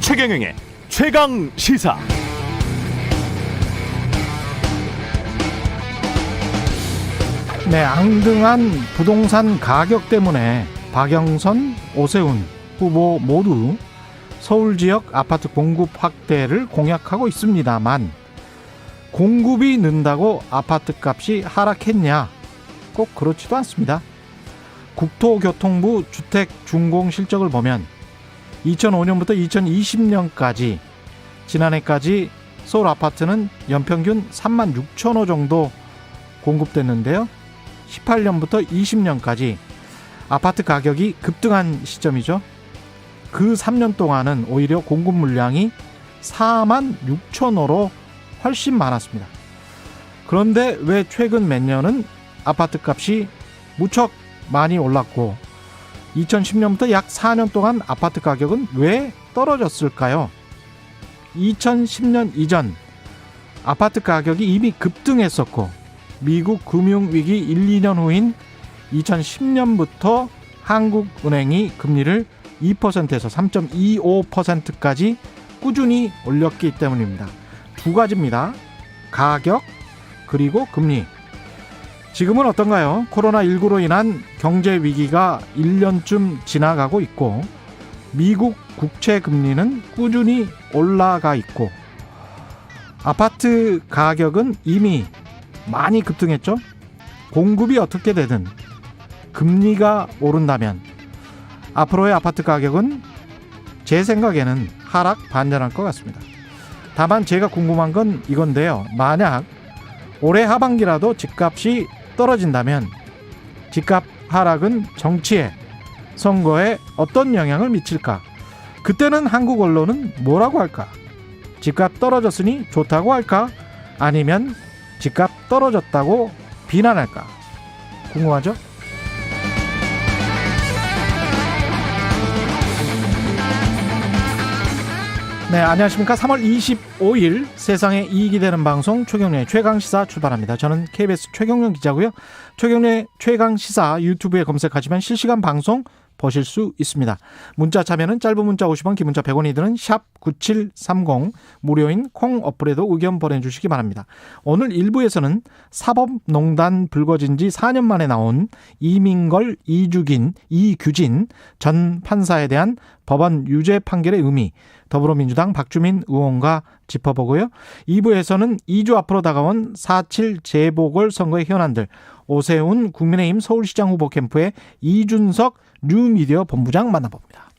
최경영의 최강 시사. 네, 앙등한 부동산 가격 때문에 박영선, 오세훈 후보 모두 서울 지역 아파트 공급 확대를 공약하고 있습니다만 공급이 는다고 아파트 값이 하락했냐? 꼭 그렇지도 않습니다. 국토교통부 주택준공 실적을 보면 2005년부터 2020년까지 지난해까지 서울 아파트는 연평균 3만 6천 호 정도 공급됐는데요. 18년부터 20년까지 아파트 가격이 급등한 시점이죠. 그 3년 동안은 오히려 공급 물량이 4만 6천 호로 훨씬 많았습니다. 그런데 왜 최근 몇 년은 아파트 값이 무척 많이 올랐고 2010년부터 약 4년 동안 아파트 가격은 왜 떨어졌을까요? 2010년 이전 아파트 가격이 이미 급등했었고 미국 금융위기 1, 2년 후인 2010년부터 한국은행이 금리를 2%에서 3.25%까지 꾸준히 올렸기 때문입니다. 두 가지입니다. 가격 그리고 금리. 지금은 어떤가요? 코로나19로 인한 경제 위기가 1년쯤 지나가고 있고 미국 국채 금리는 꾸준히 올라가 있고 아파트 가격은 이미 많이 급등했죠. 공급이 어떻게 되든 금리가 오른다면 앞으로의 아파트 가격은 제 생각에는 하락 반전할 것 같습니다. 다만 제가 궁금한 건 이건데요. 만약 올해 하반기라도 집값이 떨어진다면 집값 하락은 정치에, 선거에 어떤 영향을 미칠까? 그때는 한국 언론은 뭐라고 할까? 집값 떨어졌으니 좋다고 할까? 아니면 집값 떨어졌다고 비난할까? 궁금하죠? 네, 안녕하십니까. 3월 25일 세상에 이익이 되는 방송 최경련의 최강시사 출발합니다. 저는 KBS 최경련 기자고요. 최경련의 최강시사 유튜브에 검색하시면 실시간 방송 보실 수 있습니다. 문자 참여는 짧은 문자 50원, 긴 문자 100원이 드는 샵 9730 무료인 콩 어플에도 의견 보내주시기 바랍니다. 오늘 1부에서는 사법농단 불거진 지 4년 만에 나온 이민걸, 이규진 전 판사에 대한 법원 유죄 판결의 의미, 더불어민주당 박주민 의원과 짚어보고요. 2부에서는 2주 앞으로 다가온 4.7 재보궐선거의 현안들, 오세훈 국민의힘 서울시장 후보 캠프의 이준석 뉴미디어 본부장 만나봅니다.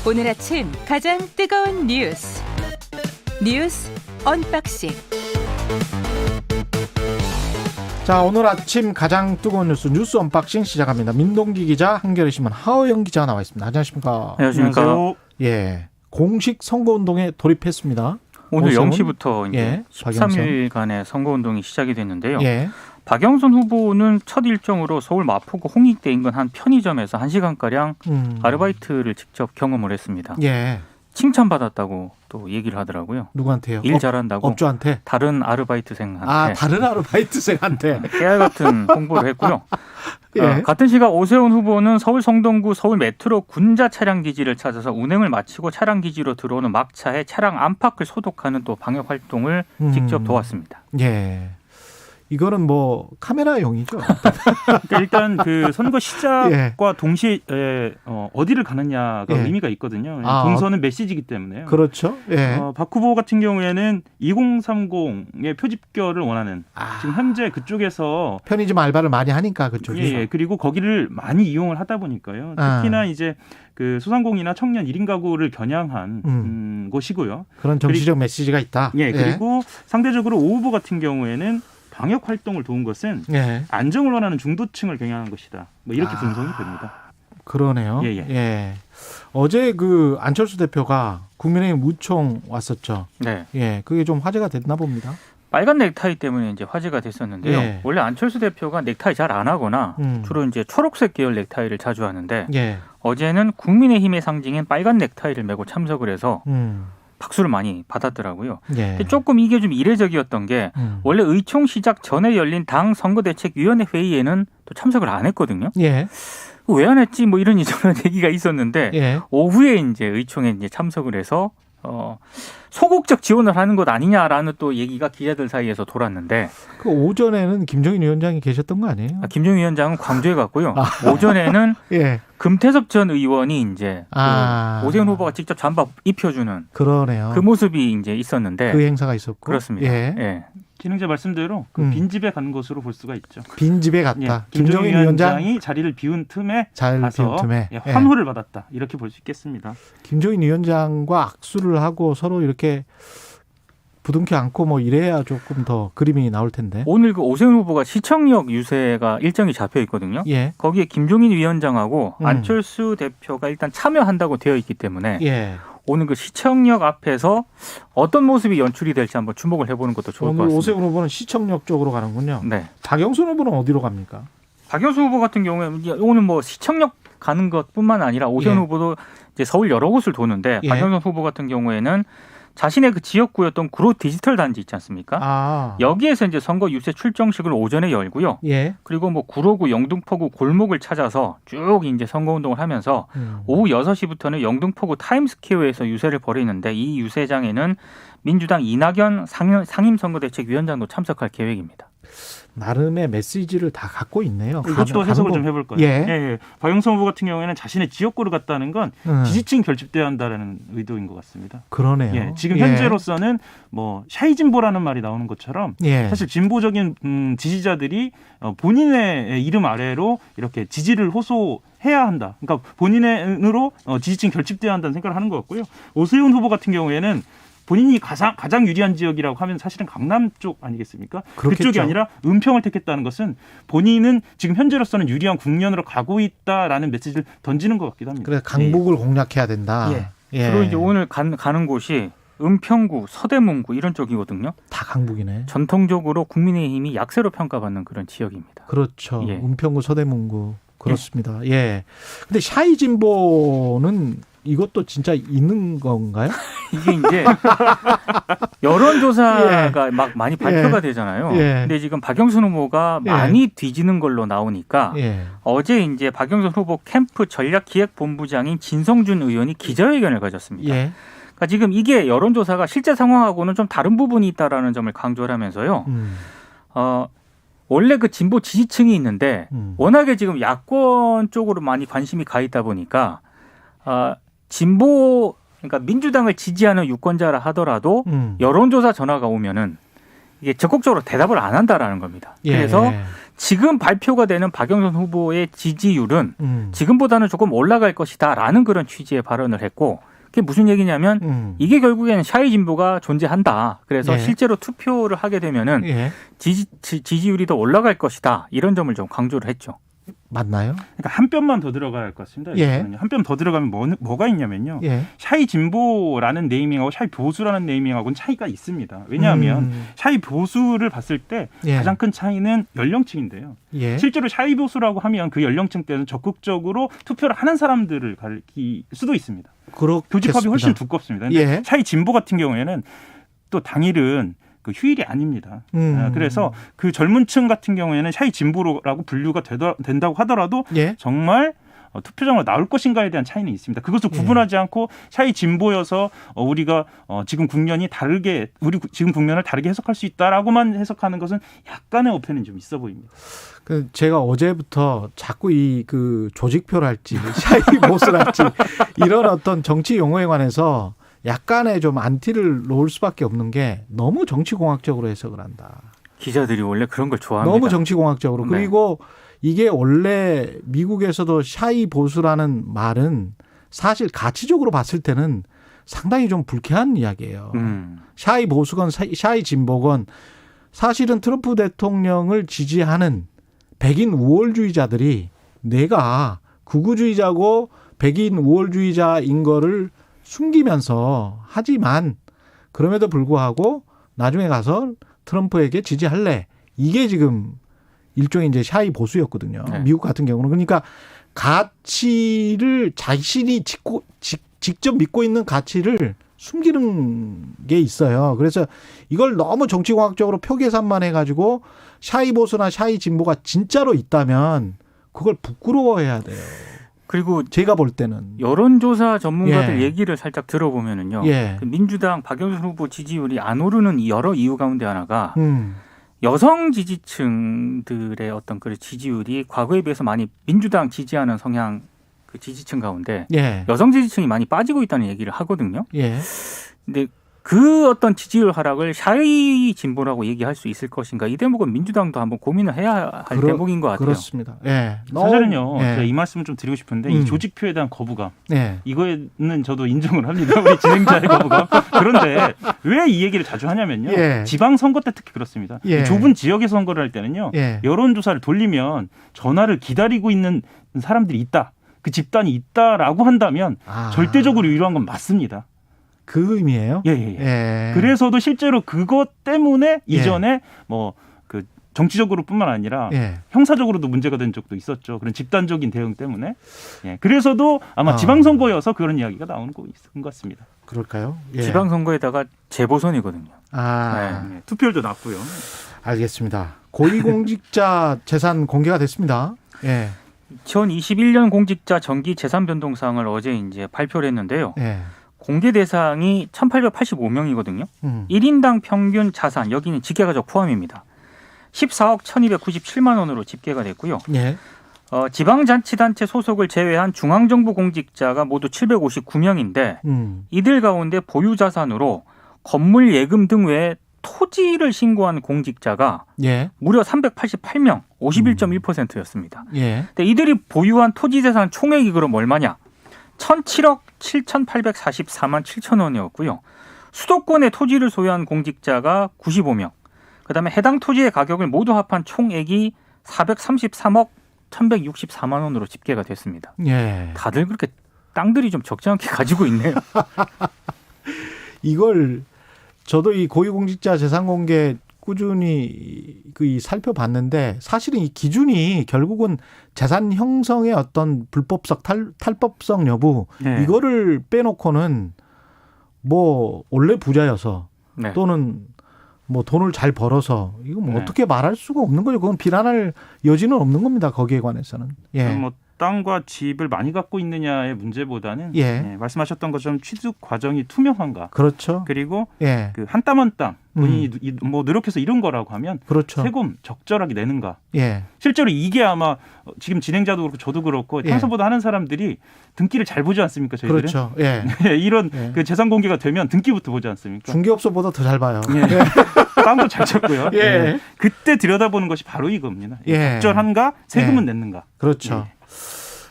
오늘 아침 가장 뜨거운 뉴스 언박싱. 자, 오늘 아침 가장 뜨거운 뉴스 언박싱 시작합니다. 민동기 기자, 한겨레신문 하호영 기자가 나와 있습니다. 안녕하십니까? 안녕하십니까? 예, 공식 선거운동에 돌입했습니다. 오늘 오세훈? 0시부터 이제 예, 13일간의 선거운동이 시작이 됐는데요. 예. 박영선 후보는 첫 일정으로 서울 마포구 홍익대 인근 한 편의점에서 1시간가량 아르바이트를 직접 경험을 했습니다. 예. 칭찬받았다고 또 얘기를 하더라고요. 누구한테요? 일 잘한다고. 업주한테? 다른 아르바이트생한테. 아, 다른 아르바이트생한테. 깨알 같은 홍보를 했고요. 예. 같은 시각 오세훈 후보는 서울 성동구 서울 메트로 군자 차량 기지를 찾아서 운행을 마치고 차량 기지로 들어오는 막차에 차량 안팎을 소독하는 또 방역 활동을 직접 도왔습니다. 예. 이거는 뭐 카메라용이죠. 그러니까 일단 그 선거 시작과 예. 동시에 어디를 가느냐가 예. 의미가 있거든요. 아, 동선은 메시지이기 때문에요. 그렇죠. 예. 박 후보 같은 경우에는 2030의 표집결을 원하는 지금 현재 그쪽에서 편의점 알바를 많이 하니까 그쪽에서. 예, 그리고 거기를 많이 이용을 하다 보니까요. 특히나 이제 그 소상공인이나 청년 1인 가구를 겨냥한 곳이고요. 그런 정치적 메시지가 있다. 예, 그리고 상대적으로 오 후보 같은 경우에는 방역 활동을 도운 것은 예. 안정을 원하는 중도층을 겨냥한 것이다. 뭐 이렇게 분석이 됩니다. 그러네요. 예. 예. 어제 그 안철수 대표가 국민의힘 무총 왔었죠. 네. 예. 그게 좀 화제가 됐나 봅니다. 빨간 넥타이 때문에 이제 화제가 됐었는데요. 예. 원래 안철수 대표가 넥타이 잘 안 하거나 주로 이제 초록색 계열 넥타이를 자주 하는데 예. 어제는 국민의힘의 상징인 빨간 넥타이를 메고 참석을 해서 음. 박수를 많이 받았더라고요. 예. 근데 조금 이게 좀 이례적이었던 게 원래 의총 시작 전에 열린 당 선거대책위원회 회의에는 또 참석을 안 했거든요. 예. 왜 안 했지? 뭐 이런 이런 얘기가 있었는데 예. 오후에 이제 의총에 이제 참석을 해서 소극적 지원을 하는 것 아니냐라는 또 얘기가 기자들 사이에서 돌았는데 그 오전에는 김정인 위원장이 계셨던 거 아니에요? 김종인 위원장은 광주에 갔고요. 오전에는 예. 금태섭 전 의원이 이제 그 오세훈 후보가 직접 잠바 입혀주는 그러네요. 그 모습이 이제 있었는데 그 행사가 있었고. 그렇습니다. 예. 예. 진행자 말씀대로 그 빈집에 간 것으로 볼 수가 있죠. 빈집에 갔다. 예, 김정인 위원장이 자리를 비운 틈에 잘 가서 비운 틈에 예, 환호를 받았다. 이렇게 볼 수 있겠습니다. 김정인 위원장과 악수를 하고 서로 이렇게 부둥켜 안고 뭐 이래야 조금 더 그림이 나올 텐데. 오늘 그 오세훈 후보가 시청역 유세가 일정이 잡혀 있거든요. 예. 거기에 김종인 위원장하고 안철수 대표가 일단 참여한다고 되어 있기 때문에 예. 오늘 그 시청역 앞에서 어떤 모습이 연출이 될지 한번 주목을 해보는 것도 좋을 것 오늘 같습니다. 오세훈 후보는 시청역 쪽으로 가는군요. 네. 박영순 후보는 어디로 갑니까? 박영수 후보 같은 경우에는 이제 오늘 뭐 시청역 가는 것뿐만 아니라 오세훈 예. 후보도 이제 서울 여러 곳을 도는데 예. 박영수 후보 같은 경우에는 자신의 그 지역구였던 구로 디지털 단지 있지 않습니까? 아. 여기에서 이제 선거 유세 출정식을 오전에 열고요. 예. 그리고 뭐 구로구, 영등포구 골목을 찾아서 쭉 이제 선거운동을 하면서 오후 6시부터는 영등포구 타임스퀘어에서 유세를 벌이는데 이 유세장에는 민주당 이낙연 상임선거대책위원장도 참석할 계획입니다. 나름의 메시지를 다 갖고 있네요. 이것도 해석을 좀 해볼 거예요. 예. 박영선 후보 같은 경우에는 자신의 지역구를 갔다는 건 지지층 결집돼야 한다는 의도인 것 같습니다. 그러네요. 예, 지금 현재로서는 뭐 샤이진보라는 말이 나오는 것처럼 예. 사실 진보적인 지지자들이 본인의 이름 아래로 이렇게 지지를 호소해야 한다. 그러니까 본인으로 지지층 결집돼야 한다는 생각을 하는 것 같고요. 오세훈 후보 같은 경우에는 본인이 가장 유리한 지역이라고 하면 사실은 강남 쪽 아니겠습니까? 그렇겠죠. 그쪽이 아니라 은평을 택했다는 것은 본인은 지금 현재로서는 유리한 국면으로 가고 있다라는 메시지를 던지는 것 같기도 합니다. 그래 강북을 공략해야 된다. 예. 예. 그리고 이제 오늘 가는 곳이 은평구, 서대문구 이런 쪽이거든요. 다 강북이네. 전통적으로 국민의힘이 약세로 평가받는 그런 지역입니다. 그렇죠. 예. 은평구, 서대문구 그렇습니다. 예. 근데 샤이 진보는 이것도 진짜 있는 건가요? 이게 이제 여론조사가 막 많이 발표가 되잖아요. 예. 근데 지금 박영순 후보가 예. 많이 뒤지는 걸로 나오니까 예. 어제 이제 박영순 후보 캠프 전략기획본부장인 진성준 의원이 기자회견을 가졌습니다. 예. 그러니까 지금 이게 여론조사가 실제 상황하고는 좀 다른 부분이 있다라는 점을 강조를 하면서요. 원래 그 진보 지지층이 있는데 워낙에 지금 야권 쪽으로 많이 관심이 가 있다 보니까 진보 그러니까 민주당을 지지하는 유권자라 하더라도 여론조사 전화가 오면은 이게 적극적으로 대답을 안 한다라는 겁니다. 예. 그래서 지금 발표가 되는 박영선 후보의 지지율은 지금보다는 조금 올라갈 것이다라는 그런 취지의 발언을 했고 그게 무슨 얘기냐면 이게 결국에는 샤이 진보가 존재한다. 그래서 예. 실제로 투표를 하게 되면은 예. 지지율이 더 올라갈 것이다. 이런 점을 좀 강조를 했죠. 맞나요? 그러니까 한 뼘만 더 들어갈 것 같습니다. 예. 한 뼘 더 들어가면 뭐가 있냐면요. 예. 샤이 진보라는 네이밍하고 샤이 보수라는 네이밍하고는 차이가 있습니다. 왜냐하면 샤이 보수를 봤을 때 예. 가장 큰 차이는 연령층인데요. 예. 실제로 샤이 보수라고 하면 그 연령층 때는 적극적으로 투표를 하는 사람들을 가리킬 수도 있습니다. 교집합이 훨씬 두껍습니다. 근데 예. 샤이 진보 같은 경우에는 또 당일은 그 휴일이 아닙니다. 그래서 그 젊은 층 같은 경우에는 샤이 진보라고 분류가 된다고 하더라도 예. 정말 투표장으로 나올 것인가에 대한 차이는 있습니다. 그것을 구분하지 않고 샤이 진보여서 우리가 지금 국면이 다르게 우리 지금 국면을 다르게 해석할 수 있다라고만 해석하는 것은 약간의 어폐는 좀 있어 보입니다. 그 제가 어제부터 자꾸 이 그 조직표랄지 샤이 보스랄지 이런 어떤 정치 용어에 관해서 약간의 좀 안티를 놓을 수밖에 없는 게 너무 정치공학적으로 해석을 한다. 기자들이 원래 그런 걸 좋아합니다. 너무 정치공학적으로. 네. 그리고 이게 원래 미국에서도 샤이 보수라는 말은 사실 가치적으로 봤을 때는 상당히 좀 불쾌한 이야기예요. 샤이 보수건 샤이 진보건 사실은 트럼프 대통령을 지지하는 백인 우월주의자들이 내가 극우주의자고 백인 우월주의자인 거를 숨기면서 하지만 그럼에도 불구하고 나중에 가서 트럼프에게 지지할래. 이게 지금 일종의 이제 샤이 보수였거든요. 네. 미국 같은 경우는. 그러니까 가치를 자신이 직접 믿고 있는 가치를 숨기는 게 있어요. 그래서 이걸 너무 정치공학적으로 표계산만 해가지고 샤이 보수나 샤이 진보가 진짜로 있다면 그걸 부끄러워해야 돼요. 그리고 제가 볼 때는. 여론조사 전문가들 예. 얘기를 살짝 들어보면은요. 예. 그 민주당 박영선 후보 지지율이 안 오르는 여러 이유 가운데 하나가 음. 여성 지지층들의 어떤 그 지지율이 과거에 비해서 많이 민주당 지지하는 성향 그 지지층 가운데 예. 여성 지지층이 많이 빠지고 있다는 얘기를 하거든요. 예. 근데 그 어떤 지지율 하락을 샤이 진보라고 얘기할 수 있을 것인가? 이 대목은 민주당도 한번 고민을 해야 할 대목인 것 같아요. 그렇습니다. 예. 사실은요. 예. 제가 이 말씀을 좀 드리고 싶은데 이 조직표에 대한 거부감 예. 이거는 저도 인정을 합니다. 우리 진행자의 거부감. 그런데 왜 이 얘기를 자주 하냐면요. 예. 지방선거 때 특히 그렇습니다. 예. 좁은 지역에서 선거를 할 때는요. 예. 여론조사를 돌리면 전화를 기다리고 있는 사람들이 있다. 그 집단이 있다라고 한다면 아. 절대적으로 유효한 건 맞습니다. 그 의미예요? 예, 예, 예. 예. 그래서도 실제로 그것 때문에 예. 이전에 뭐 그 정치적으로뿐만 아니라 예. 형사적으로도 문제가 된 적도 있었죠. 그런 집단적인 대응 때문에. 예. 그래서도 아마 아. 지방선거여서 그런 이야기가 나오는 것 같습니다. 그럴까요? 예. 지방선거에다가 재보선이거든요. 아. 네. 투표율도 낮고요. 알겠습니다. 고위공직자 재산 공개가 됐습니다. 예. 2021년 공직자 정기 재산 변동사항을 어제 이제 발표를 했는데요. 예. 공개 대상이 1,885명이거든요. 1인당 평균 자산 여기는 직계가족 포함입니다. 14억 1,297만 원으로 집계가 됐고요. 예. 지방자치단체 소속을 제외한 중앙정부 공직자가 모두 759명인데 이들 가운데 보유 자산으로 건물 예금 등 외에 토지를 신고한 공직자가 예. 무려 388명, 51.1%였습니다. 예. 근데 이들이 보유한 토지 재산 총액이 그럼 얼마냐? 1,007억 7,844만 7천 원이었고요. 수도권의 토지를 소유한 공직자가 95명. 그다음에 해당 토지의 가격을 모두 합한 총액이 433억 1,164만 원으로 집계가 됐습니다. 예. 다들 그렇게 땅들이 좀 적지 않게 가지고 있네요. 이걸 저도 이 고위공직자 재산 공개 꾸준히 그 살펴봤는데 사실은 이 기준이 결국은 재산 형성의 어떤 불법성, 탈법성 여부 네. 이거를 빼놓고는 뭐 원래 부자여서 네. 또는 뭐 돈을 잘 벌어서 이거 뭐 네. 어떻게 말할 수가 없는 거죠. 그건 비난할 여지는 없는 겁니다. 거기에 관해서는. 예. 뭐 땅과 집을 많이 갖고 있느냐의 문제보다는 예. 말씀하셨던 것처럼 취득 과정이 투명한가. 그렇죠. 그리고 예. 그 한 땀 한 땀 본인이 뭐 노력해서 이룬 거라고 하면 그렇죠. 세금 적절하게 내는가. 예. 실제로 이게 아마 지금 진행자도 그렇고 저도 그렇고 예. 평소보다 하는 사람들이 등기를 잘 보지 않습니까? 저희들은 그렇죠. 예. 이런 예. 그 재산 공개가 되면 등기부터 보지 않습니까? 중개업소보다 더 잘 봐요. 땅도 잘 쳤고요. 예. 예. 그때 들여다보는 것이 바로 이겁니다. 예. 적절한가? 세금은 예. 냈는가? 그렇죠. 예.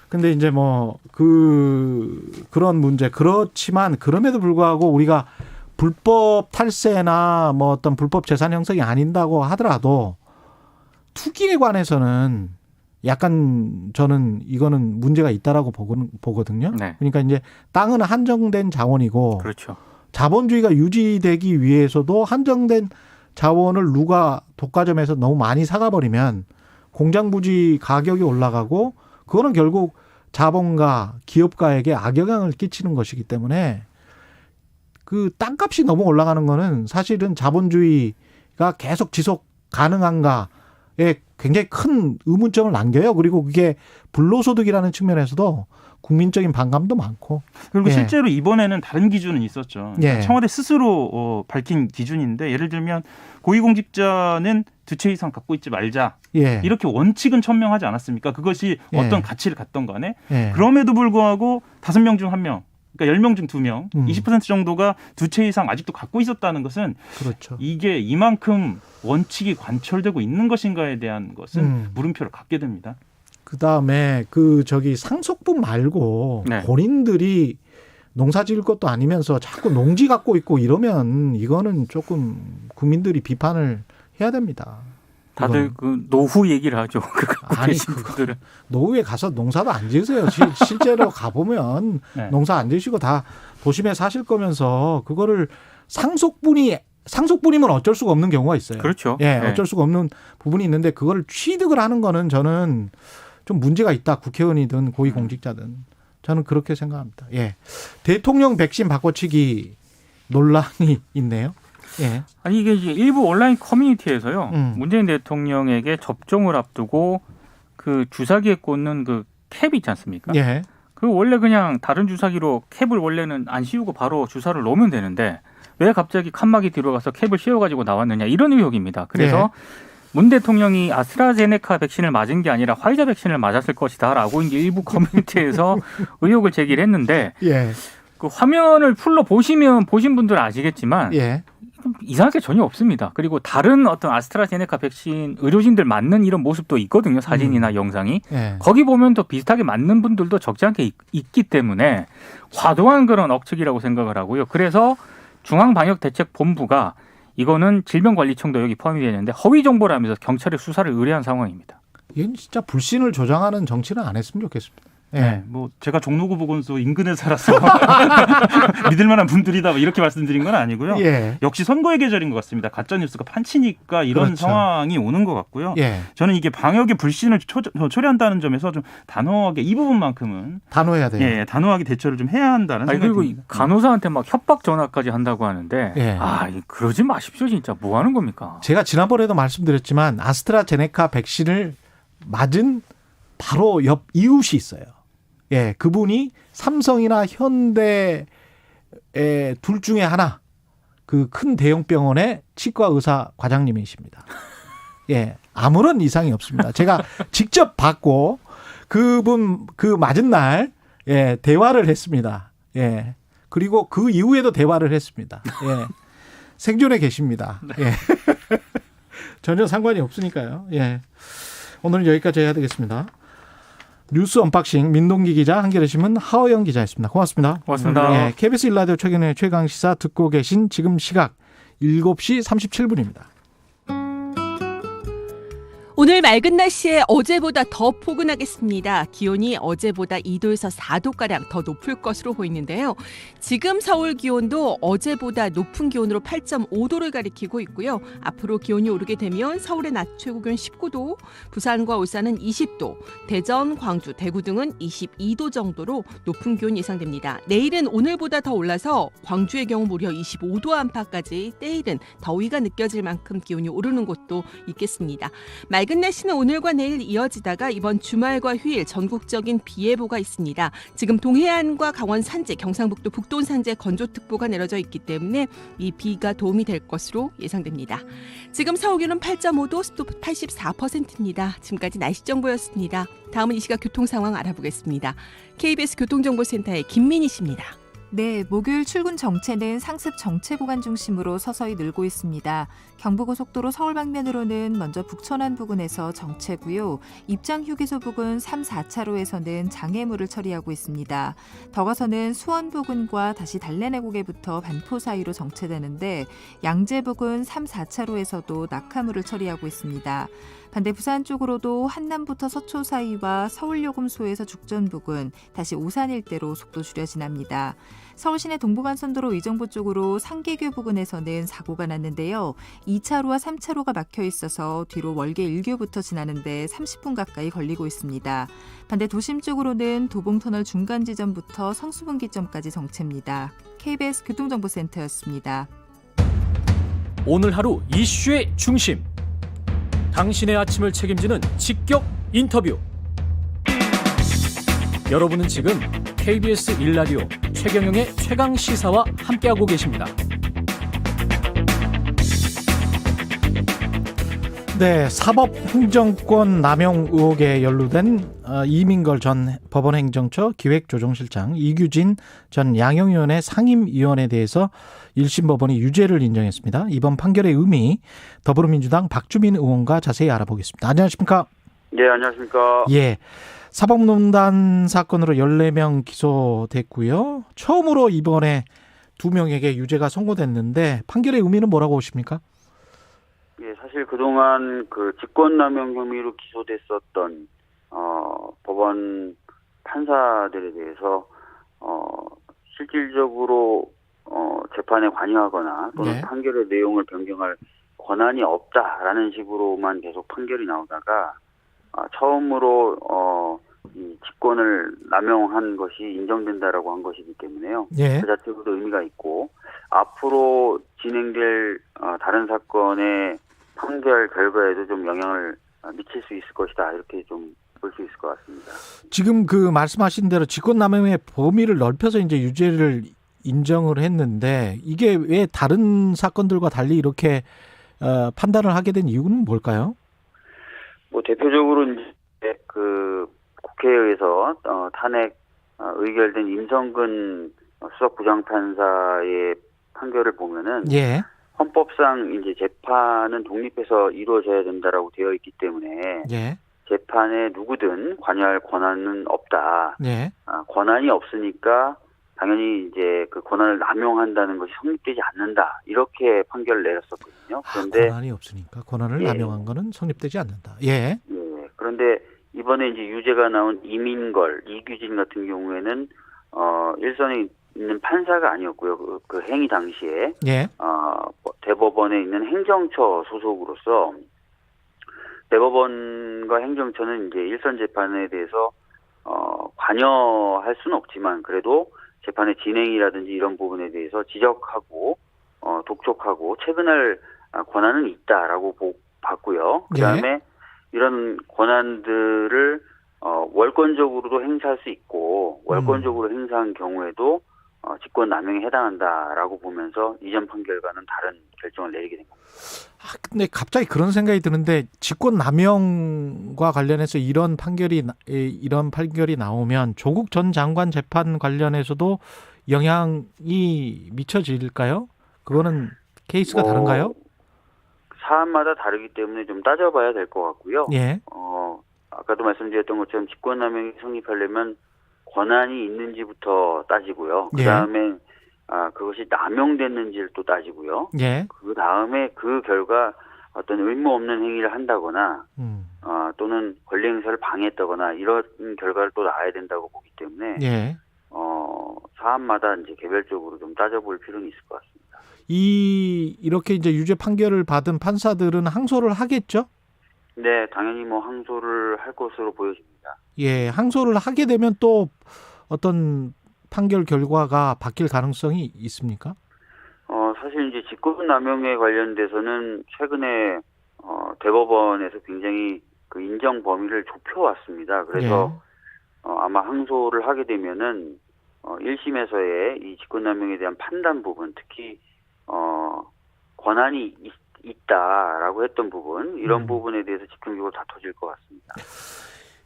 근데 이제 뭐 그런 문제 그렇지만 그럼에도 불구하고 우리가 불법 탈세나 뭐 어떤 불법 재산 형성이 아닌다고 하더라도 투기에 관해서는 약간 저는 이거는 문제가 있다라고 보거든요. 네. 그러니까 이제 땅은 한정된 자원이고 그렇죠. 자본주의가 유지되기 위해서도 한정된 자원을 누가 독과점에서 너무 많이 사가버리면 공장 부지 가격이 올라가고 그거는 결국 자본가 기업가에게 악영향을 끼치는 것이기 때문에 그 땅값이 너무 올라가는 거는 사실은 자본주의가 계속 지속 가능한가에 굉장히 큰 의문점을 남겨요. 그리고 그게 불로소득이라는 측면에서도 국민적인 반감도 많고. 그리고 예. 실제로 이번에는 다른 기준은 있었죠. 예. 청와대 스스로 밝힌 기준인데 예를 들면 고위공직자는 2채 이상 갖고 있지 말자. 예. 이렇게 원칙은 천명하지 않았습니까? 그것이 예. 어떤 가치를 갖던 간에. 예. 그럼에도 불구하고 5명 중 1명, 그러니까 10명 중 2명, 20% 정도가 2채 이상 아직도 갖고 있었다는 것은 그렇죠. 이게 이만큼 원칙이 관철되고 있는 것인가에 대한 것은 물음표를 갖게 됩니다. 그다음에 상속분 말고 네. 본인들이 농사 지을 것도 아니면서 자꾸 농지 갖고 있고 이러면 이거는 조금 국민들이 비판을 해야 됩니다. 다들 그 노후 얘기를 하죠. 그 갖고 아니, 계신 분들은. 노후에 가서 농사도 안 지으세요. 실제로 가보면 네. 농사 안 지으시고 다 도심에 사실 거면서 그거를 상속분이 상속분이면 어쩔 수가 없는 경우가 있어요. 그렇죠. 예, 네. 어쩔 수가 없는 부분이 있는데 그걸 취득을 하는 거는 저는 좀 문제가 있다. 국회의원이든 고위공직자든 저는 그렇게 생각합니다. 예, 대통령 백신 바꿔치기 논란이 있네요. 예, 아니 이게 이제 일부 온라인 커뮤니티에서요. 문재인 대통령에게 접종을 앞두고 그 주사기에 꽂는 그 캡 있지 않습니까? 예, 그 원래 그냥 다른 주사기로 캡을 원래는 안 씌우고 바로 주사를 놓으면 되는데 왜 갑자기 칸막이 뒤로 가서 캡을 씌워가지고 나왔느냐 이런 의혹입니다. 그래서 문 대통령이 아스트라제네카 백신을 맞은 게 아니라 화이자 백신을 맞았을 것이다라고 이제 일부 커뮤니티에서 의혹을 제기를 했는데 예, 그 화면을 풀로 보신 분들은 아시겠지만 예, 이상할 게 전혀 없습니다. 그리고 다른 어떤 아스트라제네카 백신 의료진들 맞는 이런 모습도 있거든요. 사진이나 영상이. 예. 거기 보면 또 비슷하게 맞는 분들도 적지 않게 있기 때문에 과도한 그런 억측이라고 생각을 하고요. 그래서 중앙방역대책본부가 이거는 질병관리청도 여기 포함이 되는데 허위 정보라면서 경찰에 수사를 의뢰한 상황입니다. 이건 진짜 불신을 조장하는 정치는 안 했으면 좋겠습니다. 예. 네, 뭐 제가 종로구 보건소 인근에 살아서 믿을 만한 분들이다 뭐 이렇게 말씀드린 건 아니고요. 예. 역시 선거의 계절인 것 같습니다. 가짜 뉴스가 판치니까 이런 그렇죠. 상황이 오는 것 같고요. 예. 저는 이게 방역의 불신을 초래한다는 점에서 좀 단호하게 이 부분만큼은 단호해야 돼요. 예, 단호하게 대처를 좀 해야 한다는 아니, 생각이 그리고 듭니다. 간호사한테 막 협박 전화까지 한다고 하는데 예. 그러지 마십시오. 진짜 뭐 하는 겁니까? 제가 지난번에도 말씀드렸지만 아스트라제네카 백신을 맞은 바로 옆 이웃이 있어요. 예, 그분이 삼성이나 현대의 둘 중에 하나 그 큰 대형 병원의 치과 의사 과장님이십니다. 예, 아무런 이상이 없습니다. 제가 직접 받고 그분 그 맞은 날 예, 대화를 했습니다. 예. 그리고 그 이후에도 대화를 했습니다. 예. 생존해 계십니다. 예. 전혀 상관이 없으니까요. 예. 오늘은 여기까지 해야 되겠습니다. 뉴스 언박싱 민동기 기자, 한겨레 신문 하호영 기자였습니다. 고맙습니다. 고맙습니다. 예, KBS 1라디오 최경영의 최강시사 듣고 계신 지금 시각 7시 37분입니다. 오늘 맑은 날씨에 어제보다 더 포근하겠습니다. 기온이 어제보다 2도에서 4도가량 더 높을 것으로 보이는데요. 지금 서울 기온도 어제보다 높은 기온으로 8.5도를 가리키고 있고요. 앞으로 기온이 오르게 되면 서울의 낮 최고 기온 19도, 부산과 울산은 20도, 대전, 광주, 대구 등은 22도 정도로 높은 기온 예상됩니다. 내일은 오늘보다 더 올라서 광주의 경우 무려 25도 안팎까지 때일은 더위가 느껴질 만큼 기온이 오르는 곳도 있겠습니다. 맑은 날씨는 오늘과 내일 이어지다가 이번 주말과 휴일 전국적인 비 예보가 있습니다. 지금 동해안과 강원 산지, 경상북도 북동 산지에 건조특보가 내려져 있기 때문에 이 비가 도움이 될 것으로 예상됩니다. 지금 서울 기온은 8.5도, 습도 84%입니다. 지금까지 날씨 정보였습니다. 다음은 이 시각 교통 상황 알아보겠습니다. KBS 교통정보센터의 김민희 씨입니다. 네, 목요일 출근 정체는 상습 정체 구간 중심으로 서서히 늘고 있습니다. 경부고속도로 서울 방면으로는 먼저 북천안 부근에서 정체고요. 입장 휴게소 부근 3, 4차로에서는 장애물을 처리하고 있습니다. 더 가서는 수원 부근과 다시 달래내곡에부터 반포 사이로 정체되는데 양재 부근 3, 4차로에서도 낙하물을 처리하고 있습니다. 반대 부산 쪽으로도 한남부터 서초 사이와 서울요금소에서 죽전 부근, 다시 오산 일대로 속도 줄여 지납니다. 서울시내 동부간선도로 의정부 쪽으로 상계교 부근에서는 사고가 났는데요. 2차로와 3차로가 막혀 있어서 뒤로 월계 1교부터 지나는데 30분 가까이 걸리고 있습니다. 반대 도심 쪽으로는 도봉터널 중간 지점부터 성수분기점까지 정체입니다. KBS 교통정보센터였습니다. 오늘 하루 이슈의 중심. 당신의 아침을 책임지는 직격 인터뷰. 여러분은 지금 KBS 1라디오 최경영의 최강시사와 함께하고 계십니다. 네, 사법행정권 남용 의혹에 연루된 이민걸 전 법원행정처 기획조정실장, 이규진 전 양형위원회 상임위원에 대해서 1심 법원이 유죄를 인정했습니다. 이번 판결의 의미, 더불어민주당 박주민 의원과 자세히 알아보겠습니다. 안녕하십니까? 네, 안녕하십니까? 예, 사법농단 사건으로 14명 기소됐고요. 처음으로 이번에 2명에게 유죄가 선고됐는데 판결의 의미는 뭐라고 보십니까? 예, 사실 그동안 그 직권남용 혐의로 기소됐었던 법원 판사들에 대해서 실질적으로 재판에 관여하거나 또는 네. 판결의 내용을 변경할 권한이 없다라는 식으로만 계속 판결이 나오다가 처음으로 이 직권을 남용한 것이 인정된다라고 한 것이기 때문에요. 예. 그 자체로도 의미가 있고 앞으로 진행될 다른 사건의 판결 결과에도 좀 영향을 미칠 수 있을 것이다. 이렇게 좀 볼 수 있을 것 같습니다. 지금 그 말씀하신 대로 직권남용의 범위를 넓혀서 이제 유죄를 인정을 했는데 이게 왜 다른 사건들과 달리 이렇게 판단을 하게 된 이유는 뭘까요? 뭐 대표적으로 이제 그 국회에서 탄핵 의결된 임성근 수석부장판사의 판결을 보면은 예. 헌법상 이제 재판은 독립해서 이루어져야 된다라고 되어 있기 때문에 예. 재판에 누구든 관여할 권한은 없다. 예. 권한이 없으니까 당연히 이제 그 권한을 남용한다는 것이 성립되지 않는다. 이렇게 판결을 내렸었거든요. 그런데 권한이 없으니까 권한을 예. 남용한 거는 성립되지 않는다. 예. 예. 그런데 이번에 이제 유죄가 나온 이민걸, 이규진 같은 경우에는 일선에 있는 판사가 아니었고요. 그 행위 당시에 예. 대법원에 있는 행정처 소속으로서 대법원과 행정처는 이제 일선 재판에 대해서 관여할 수는 없지만 그래도 재판의 진행이라든지 이런 부분에 대해서 지적하고 독촉하고 체근할 권한은 있다라고 봤고요. 그다음에 이런 권한들을 월권적으로도 행사할 수 있고 월권적으로 행사한 경우에도 직권 남용에 해당한다라고 보면서 이전 판결과는 다른 결정을 내리게 된 겁니다. 근데 갑자기 그런 생각이 드는데 직권 남용과 관련해서 이런 판결이 나오면 조국 전 장관 재판 관련해서도 영향이 미쳐질까요? 그거는 케이스가 다른가요? 사안마다 다르기 때문에 좀 따져봐야 될 것 같고요. 예. 아까도 말씀드렸던 것처럼 직권 남용이 성립하려면 권한이 있는지부터 따지고요. 그 다음에 그것이 남용됐는지를 또 따지고요. 예. 그 다음에 그 결과 어떤 의무 없는 행위를 한다거나 또는 권리 행사를 방해했다거나 이런 결과를 또 나와야 된다고 보기 때문에 예. 사안마다 이제 개별적으로 좀 따져볼 필요는 있을 것 같습니다. 이렇게 이제 유죄 판결을 받은 판사들은 항소를 하겠죠? 네, 당연히 뭐 항소를 할 것으로 보여집니다. 예, 항소를 하게 되면 또 어떤 판결 결과가 바뀔 가능성이 있습니까? 사실 이제 직권남용에 관련돼서는 최근에 대법원에서 굉장히 그 인정 범위를 좁혀왔습니다. 그래서 아마 항소를 하게 되면은 1심에서의 이 직권남용에 대한 판단 부분, 특히 권한이 있다라고 했던 부분, 이런 부분에 대해서 집중적으로 다퉈질 것 같습니다.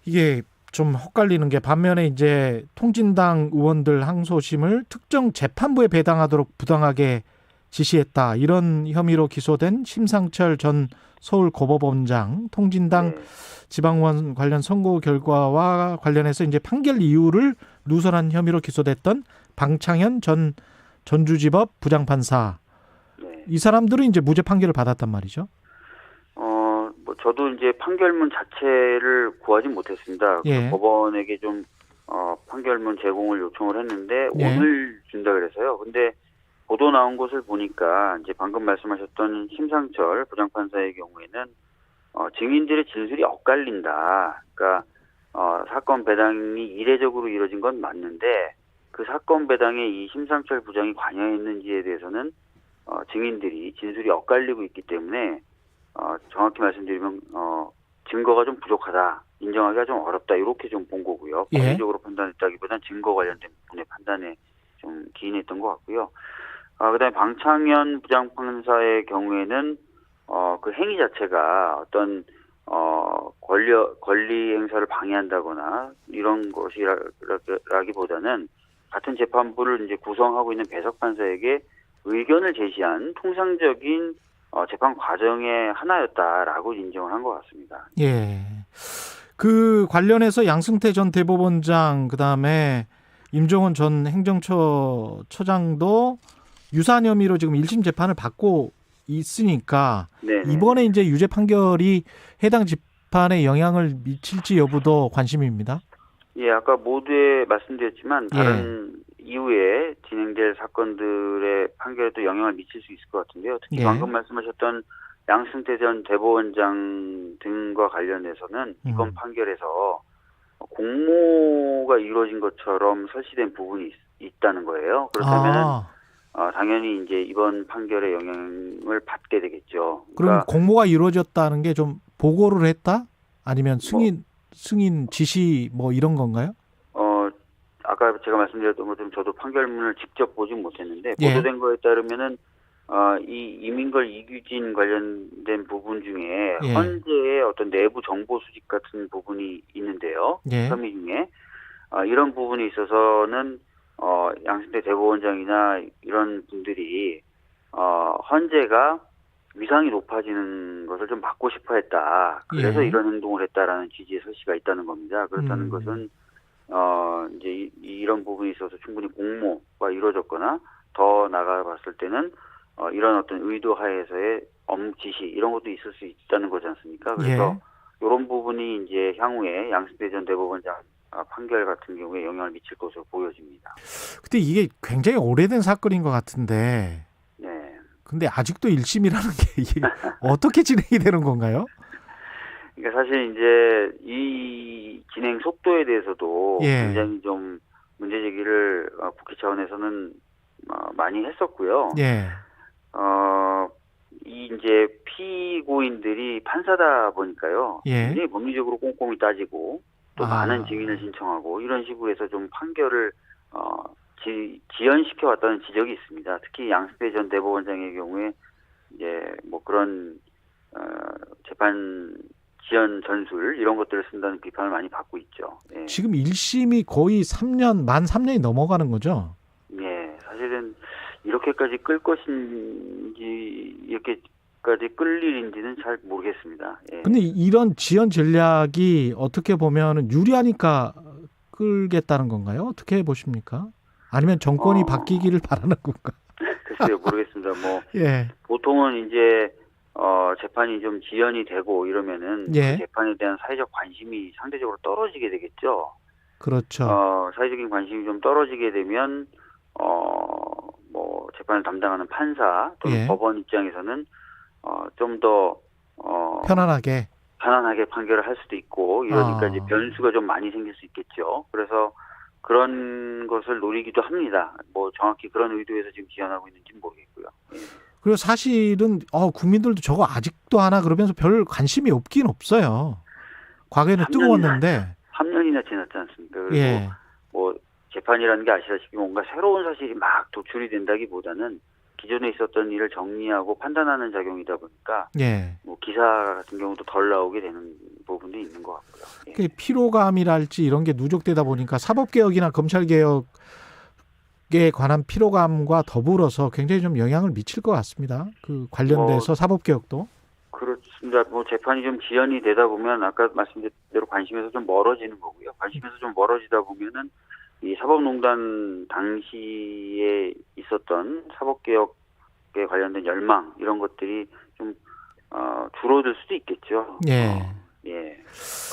이게 좀 헛갈리는 게 반면에 이제 통진당 의원들 항소심을 특정 재판부에 배당하도록 부당하게 지시했다. 이런 혐의로 기소된 심상철 전 서울고법원장 통진당 지방의원 관련 선고 결과와 관련해서 이제 판결 이유를 누설한 혐의로 기소됐던 방창현 전 전주지법 부장판사. 이 사람들은 이제 무죄 판결을 받았단 말이죠. 저도 이제 판결문 자체를 구하지 못했습니다. 예. 법원에게 좀 판결문 제공을 요청을 했는데 예. 오늘 준다 그래서요. 근데 보도 나온 것을 보니까 이제 방금 말씀하셨던 심상철 부장판사의 경우에는 증인들의 진술이 엇갈린다. 그러니까 사건 배당이 이례적으로 이루어진 건 맞는데 그 사건 배당에 이 심상철 부장이 관여했는지에 대해서는 증인들이 진술이 엇갈리고 있기 때문에 정확히 말씀드리면 증거가 좀 부족하다, 인정하기가 좀 어렵다 이렇게 좀 본 거고요. 예. 법리적으로 판단했다기보다는 증거 관련된 부분의 판단에 좀 기인했던 것 같고요. 그다음에 방창현 부장판사의 경우에는 그 행위 자체가 어떤 권리 행사를 방해한다거나 이런 것이라기보다는 같은 재판부를 이제 구성하고 있는 배석 판사에게 의견을 제시한 통상적인 재판 과정의 하나였다라고 인정을 한 것 같습니다. 예. 그 관련해서 양승태 전 대법원장 그다음에 임종원 전 행정처장도 유사한 혐의로 지금 1심 재판을 받고 있으니까 네네. 이번에 이제 유죄 판결이 해당 재판에 영향을 미칠지 여부도 관심입니다. 예, 아까 모두에 말씀드렸지만 다른 이후에 진행될 사건들의 판결에도 영향을 미칠 수 있을 것 같은데요. 특히 예. 방금 말씀하셨던 양승태 전 대법원장 등과 관련해서는 이번 판결에서 공모가 이루어진 것처럼 설치된 부분이 있다는 거예요. 그렇다면은 당연히 이제 이번 판결의 영향을 받게 되겠죠. 그럼 공모가 이루어졌다는 게 좀 보고를 했다? 아니면 승인 지시 뭐 이런 건가요? 아까 제가 말씀드렸던 것처럼 저도 판결문을 직접 보진 못했는데 예. 보도된 거에 따르면은 이 이민걸 이규진 관련된 부분 중에 예. 헌재의 어떤 내부 정보 수집 같은 부분이 있는데요. 예. 혐의 중에 이런 부분에 있어서는 양승태 대법원장이나 이런 분들이 헌재가 위상이 높아지는 것을 좀 막고 싶어 했다. 그래서 예. 이런 행동을 했다라는 취지의 설시가 있다는 겁니다. 그렇다는 것은 이제 이런 부분에 있어서 충분히 공모가 이루어졌거나 더 나가봤을 때는 이런 어떤 의도 하에서의 지시 이런 것도 있을 수 있다는 거지 않습니까? 그래서 이런 부분이 이제 향후에 양승태 전 대법원장 판결 같은 경우에 영향을 미칠 것으로 보여집니다. 근데 이게 굉장히 오래된 사건인 것 같은데. 네. 근데 아직도 1심이라는 게 이게 어떻게 진행이 되는 건가요? 그러니까 사실 이제 이 진행 속도에 대해서도 예. 굉장히 좀 문제 제기를 국회 차원에서는 많이 했었고요. 예. 이 이제 피고인들이 판사다 보니까요. 예. 굉장히 법리적으로 꼼꼼히 따지고 또 많은 증인을 신청하고 이런 식으로 해서 좀 판결을 지연시켜 왔다는 지적이 있습니다. 특히 양승태 전 대법원장의 경우에 이제 뭐 그런 재판 지연 전술 이런 것들을 쓴다는 비판을 많이 받고 있죠. 예. 지금 1심이 거의 만 3년이 넘어가는 거죠? 예, 사실은 이렇게까지 끌 것인지 이렇게까지 끌 일인지는 잘 모르겠습니다. 예. 근데 이런 지연 전략이 어떻게 보면 유리하니까 끌겠다는 건가요? 어떻게 보십니까? 아니면 정권이 바뀌기를 바라는 건가? 글쎄요, 모르겠습니다. 뭐 예. 보통은 이제 재판이 좀 지연이 되고 이러면은 예. 그 재판에 대한 사회적 관심이 상대적으로 떨어지게 되겠죠. 그렇죠. 사회적인 관심이 좀 떨어지게 되면 뭐 재판을 담당하는 판사 또는 예. 법원 입장에서는 좀 더 편안하게. 판결을 할 수도 있고 이러니까 이제 변수가 좀 많이 생길 수 있겠죠. 그래서 그런 것을 노리기도 합니다. 뭐 정확히 그런 의도에서 지금 지연하고 있는지는 모르겠고요. 예. 그리고 사실은 국민들도 저거 아직도 하나 그러면서 별 관심이 없긴 없어요. 과거에는 뜨거웠는데 3년이나 지났지 않습니까? 그리고 예. 뭐 재판이라는 게 아시다시피 뭔가 새로운 사실이 막 도출이 된다기보다는 기존에 있었던 일을 정리하고 판단하는 작용이다 보니까 예. 뭐 기사 같은 경우도 덜 나오게 되는 부분도 있는 것 같고요. 예. 그 피로감이랄지 이런 게 누적되다 보니까 사법개혁이나 검찰개혁에 관한 피로감과 더불어서 굉장히 좀 영향을 미칠 것 같습니다. 그 관련돼서 사법개혁도. 그렇습니다. 뭐 재판이 좀 지연이 되다 보면 아까 말씀드린 대로 관심에서 좀 멀어지는 거고요. 관심에서 좀 멀어지다 보면은 이 사법농단 당시에 있었던 사법개혁에 관련된 열망 이런 것들이 좀 줄어들 수도 있겠죠. 예. 예.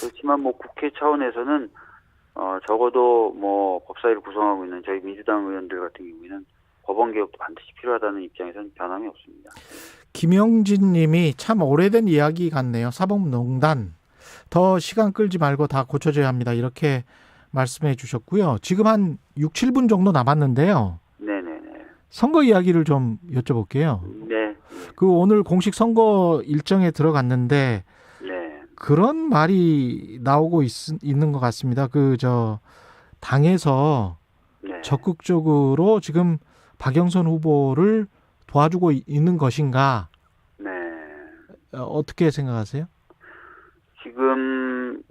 그렇지만 뭐 국회 차원에서는 적어도 뭐 법사위를 구성하고 있는 저희 민주당 의원들 같은 경우에는 법원 개혁도 반드시 필요하다는 입장에서는 변함이 없습니다. 김영진 님이 참 오래된 이야기 같네요. 사법농단. 더 시간 끌지 말고 다 고쳐져야 합니다. 이렇게 말씀해 주셨고요. 지금 한 6, 7분 정도 남았는데요. 네네네. 선거 이야기를 좀 여쭤볼게요. 네. 그 오늘 공식 선거 일정에 들어갔는데 네. 그런 말이 나오고 있는 것 같습니다. 당에서 네. 적극적으로 지금 박영선 후보를 도와주고 있는 것인가? 네. 어떻게 생각하세요? 지금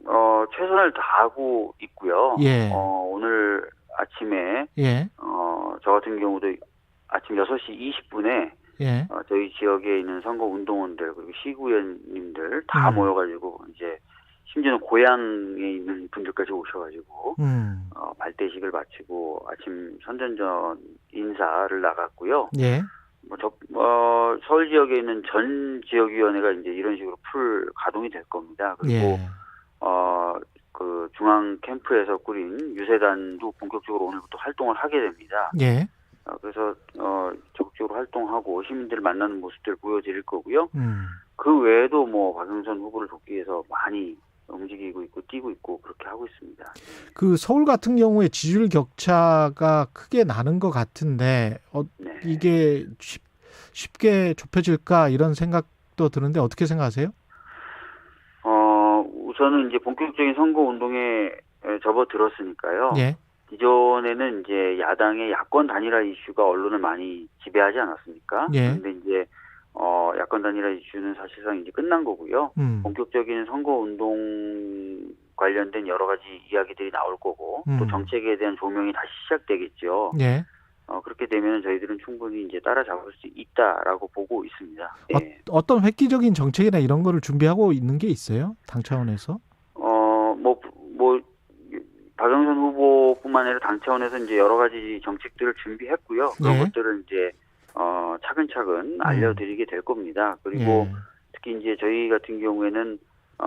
최선을 다하고 있고요. 예. 오늘 아침에 예. 저 같은 경우도 아침 6시 20분에 예. 저희 지역에 있는 선거 운동원들 그리고 시구위원님들 다 모여가지고 이제 심지어는 고향에 있는 분들까지 오셔가지고 발대식을 마치고 아침 선전전 인사를 나갔고요. 예. 서울 지역에 있는 전 지역위원회가 이제 이런 식으로 가동이 될 겁니다. 그리고 예. 그 중앙 캠프에서 꾸린 유세단도 본격적으로 오늘부터 활동을 하게 됩니다. 예. 그래서 적극적으로 활동하고 시민들을 만나는 모습들 보여드릴 거고요. 그 외에도 뭐 박영선 후보를 돕기 위해서 많이 움직이고 있고 뛰고 있고 그렇게 하고 있습니다. 그 서울 같은 경우에 지지율 격차가 크게 나는 것 같은데 네. 이게 쉽게 좁혀질까 이런 생각도 드는데 어떻게 생각하세요? 우선은 이제 본격적인 선거 운동에 접어들었으니까요. 예. 이전에는 이제 야당의 야권 단일화 이슈가 언론을 많이 지배하지 않았습니까? 예. 그런데 이제 야권 단일화 이슈는 사실상 이제 끝난 거고요. 본격적인 선거 운동 관련된 여러 가지 이야기들이 나올 거고 또 정책에 대한 조명이 다시 시작되겠죠. 예. 그렇게 되면 저희들은 충분히 이제 따라잡을 수 있다라고 보고 있습니다. 예. 어떤 획기적인 정책이나 이런 거를 준비하고 있는 게 있어요? 당 차원에서? 박영선 후보뿐만 아니라 당 차원에서 이제 여러 가지 정책들을 준비했고요. 그런 예. 것들을 이제 차근차근 알려드리게 될 겁니다. 그리고 예. 특히 이제 저희 같은 경우에는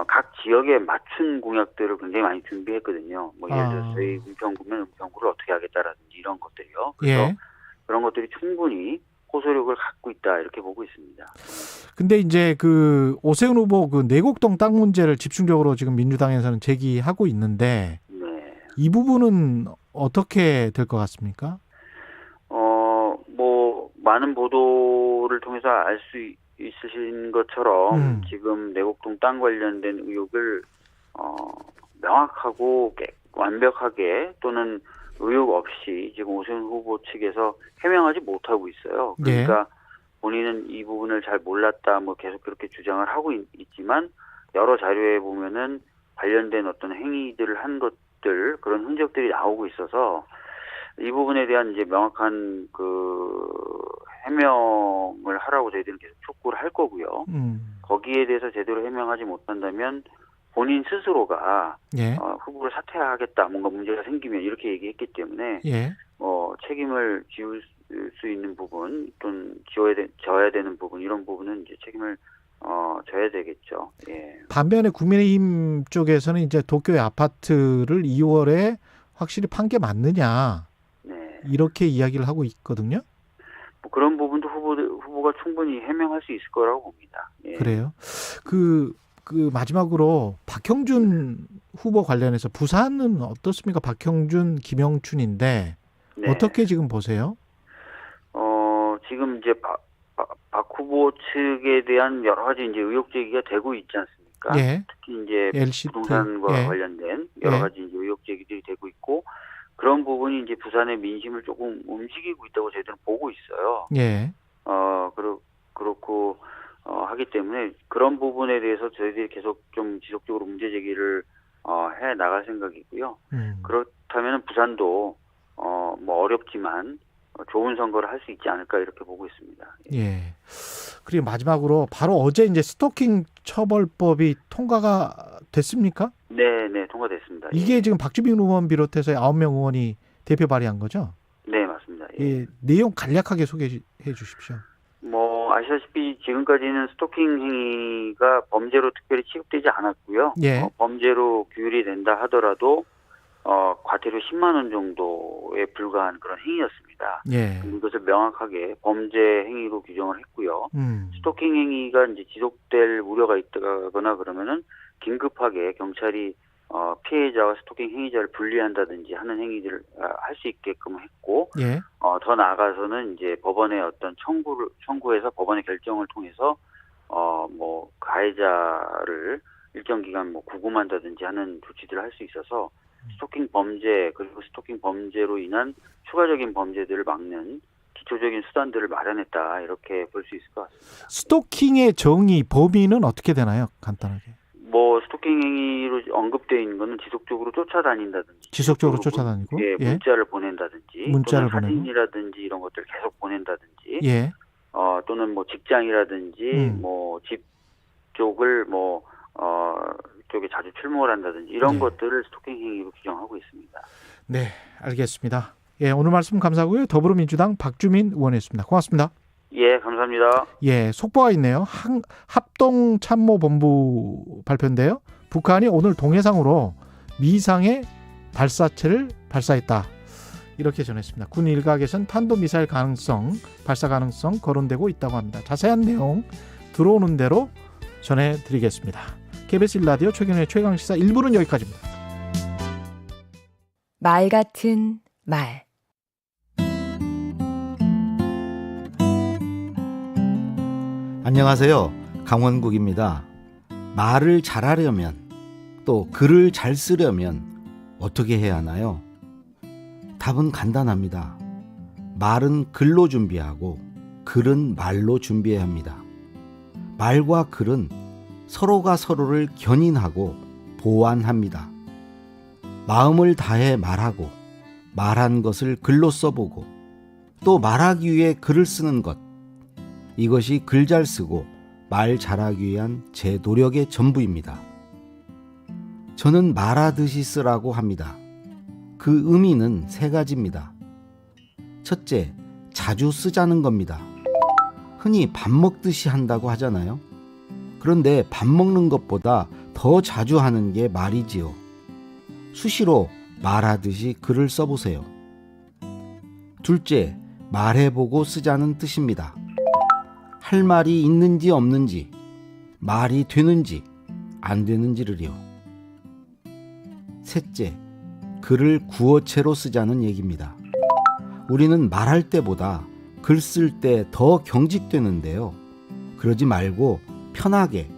각 지역에 맞춘 공약들을 굉장히 많이 준비했거든요. 뭐 예를 들어서 저희 은평구면 은평구를 어떻게 하겠다라든지 이런 것들이요. 그래서 예. 그런 것들이 충분히 호소력을 갖고 있다 이렇게 보고 있습니다. 근데 이제 그 오세훈 후보 그 내곡동 땅 문제를 집중적으로 지금 민주당에서는 제기하고 있는데 네. 이 부분은 어떻게 될 것 같습니까? 많은 보도를 통해서 알 수 있으신 것처럼 지금 내곡동 땅 관련된 의혹을 명확하고 완벽하게 또는 의혹 없이 지금 오세훈 후보 측에서 해명하지 못하고 있어요. 그러니까 본인은 이 부분을 잘 몰랐다 뭐 계속 그렇게 주장을 하고 있지만 여러 자료에 보면은 관련된 어떤 행위들을 한 것들 그런 흔적들이 나오고 있어서 이 부분에 대한 이제 명확한 그 해명을 하라고 저희들은 계속 촉구를 할 거고요. 거기에 대해서 제대로 해명하지 못한다면 본인 스스로가 예. 후보를 사퇴하겠다, 뭔가 문제가 생기면 이렇게 얘기했기 때문에 예. 책임을 지울 수 있는 부분 또는 져야 되는 부분 이런 부분은 이제 책임을 져야 되겠죠. 예. 반면에 국민의힘 쪽에서는 이제 도쿄의 아파트를 2월에 확실히 판 게 맞느냐 네. 이렇게 이야기를 하고 있거든요. 뭐 그런 부분도 후보가 충분히 해명할 수 있을 거라고 봅니다. 예. 그래요. 그 마지막으로 박형준 후보 관련해서 부산은 어떻습니까? 박형준, 김영춘인데 네. 어떻게 지금 보세요? 지금 이제 박 후보 측에 대한 여러 가지 이제 의혹 제기가 되고 있지 않습니까? 예. 특히 이제 LCT. 부동산과 예. 관련된 여러 예. 가지 이제 의혹 제기들이 되고 있고 그런 부분이 이제 부산의 민심을 조금 움직이고 있다고 저희들은 보고 있어요. 예. 그렇고 하기 때문에 그런 부분에 대해서 저희들이 계속 좀 지속적으로 문제 제기를 해 나갈 생각이고요. 그렇다면 부산도 뭐 어렵지만 좋은 선거를 할 수 있지 않을까 이렇게 보고 있습니다. 예. 그리고 마지막으로 바로 어제 이제 스토킹 처벌법이 통과가 됐습니까? 네, 통과됐습니다. 이게 지금 박주민 의원 비롯해서 9명 의원이 대표 발의한 거죠? 네, 맞습니다. 예. 예. 내용 간략하게 소개해 주십시오. 뭐 아시다시피 지금까지는 스토킹 행위가 범죄로 특별히 취급되지 않았고요. 예. 범죄로 규율이 된다 하더라도 과태료 10만 원 정도에 불과한 그런 행위였습니다. 예. 이것을 명확하게 범죄 행위로 규정을 했고요. 스토킹 행위가 이제 지속될 우려가 있다거나 그러면은 긴급하게 경찰이 피해자와 스토킹 행위자를 분리한다든지 하는 행위들을 할 수 있게끔 했고, 예. 더 나아가서는 이제 법원의 어떤 청구해서 법원의 결정을 통해서 뭐 가해자를 일정 기간 뭐 구금한다든지 하는 조치들을 할 수 있어서 스토킹 범죄 그리고 스토킹 범죄로 인한 추가적인 범죄들을 막는 기초적인 수단들을 마련했다 이렇게 볼 수 있을 것 같습니다. 스토킹의 정의 범위는 어떻게 되나요? 간단하게. 뭐 스토킹 행위로 언급되어 있는 거는 지속적으로 쫓아다닌다든지, 지속적으로 쫓아다니고, 예, 예. 문자를 보낸다든지, 문자를 또는 보내고. 사진이라든지 이런 것들을 계속 보낸다든지, 예. 또는 뭐 직장이라든지, 뭐 집 쪽을 쪽에 자주 출몰을 한다든지 이런 네. 것들을 스토킹 행위로 규정하고 있습니다. 네, 알겠습니다. 예, 오늘 말씀 감사하고요. 더불어민주당 박주민 의원이었습니다. 고맙습니다. 예, 감사합니다. 예, 속보가 있네요. 합동참모본부 발표인데요. 북한이 오늘 동해상으로 미상의 발사체를 발사했다. 이렇게 전했습니다. 군 일각에선 탄도미사일 발사 가능성 거론되고 있다고 합니다. 자세한 내용 들어오는 대로 전해드리겠습니다. KBS 1라디오 최경영의 최강시사 1부는 여기까지입니다. 말 같은 말. 안녕하세요. 강원국입니다. 말을 잘하려면 또 글을 잘 쓰려면 어떻게 해야 하나요? 답은 간단합니다. 말은 글로 준비하고 글은 말로 준비해야 합니다. 말과 글은 서로가 서로를 견인하고 보완합니다. 마음을 다해 말하고 말한 것을 글로 써보고 또 말하기 위해 글을 쓰는 것, 이것이 글 잘 쓰고 말 잘하기 위한 제 노력의 전부입니다. 저는 말하듯이 쓰라고 합니다. 그 의미는 3가지입니다. 첫째, 자주 쓰자는 겁니다. 흔히 밥 먹듯이 한다고 하잖아요. 그런데 밥 먹는 것보다 더 자주 하는 게 말이지요. 수시로 말하듯이 글을 써보세요. 둘째, 말해보고 쓰자는 뜻입니다. 할 말이 있는지 없는지, 말이 되는지 안 되는지를요. 셋째, 글을 구어체로 쓰자는 얘기입니다. 우리는 말할 때보다 글 쓸 때 더 경직되는데요. 그러지 말고 편하게,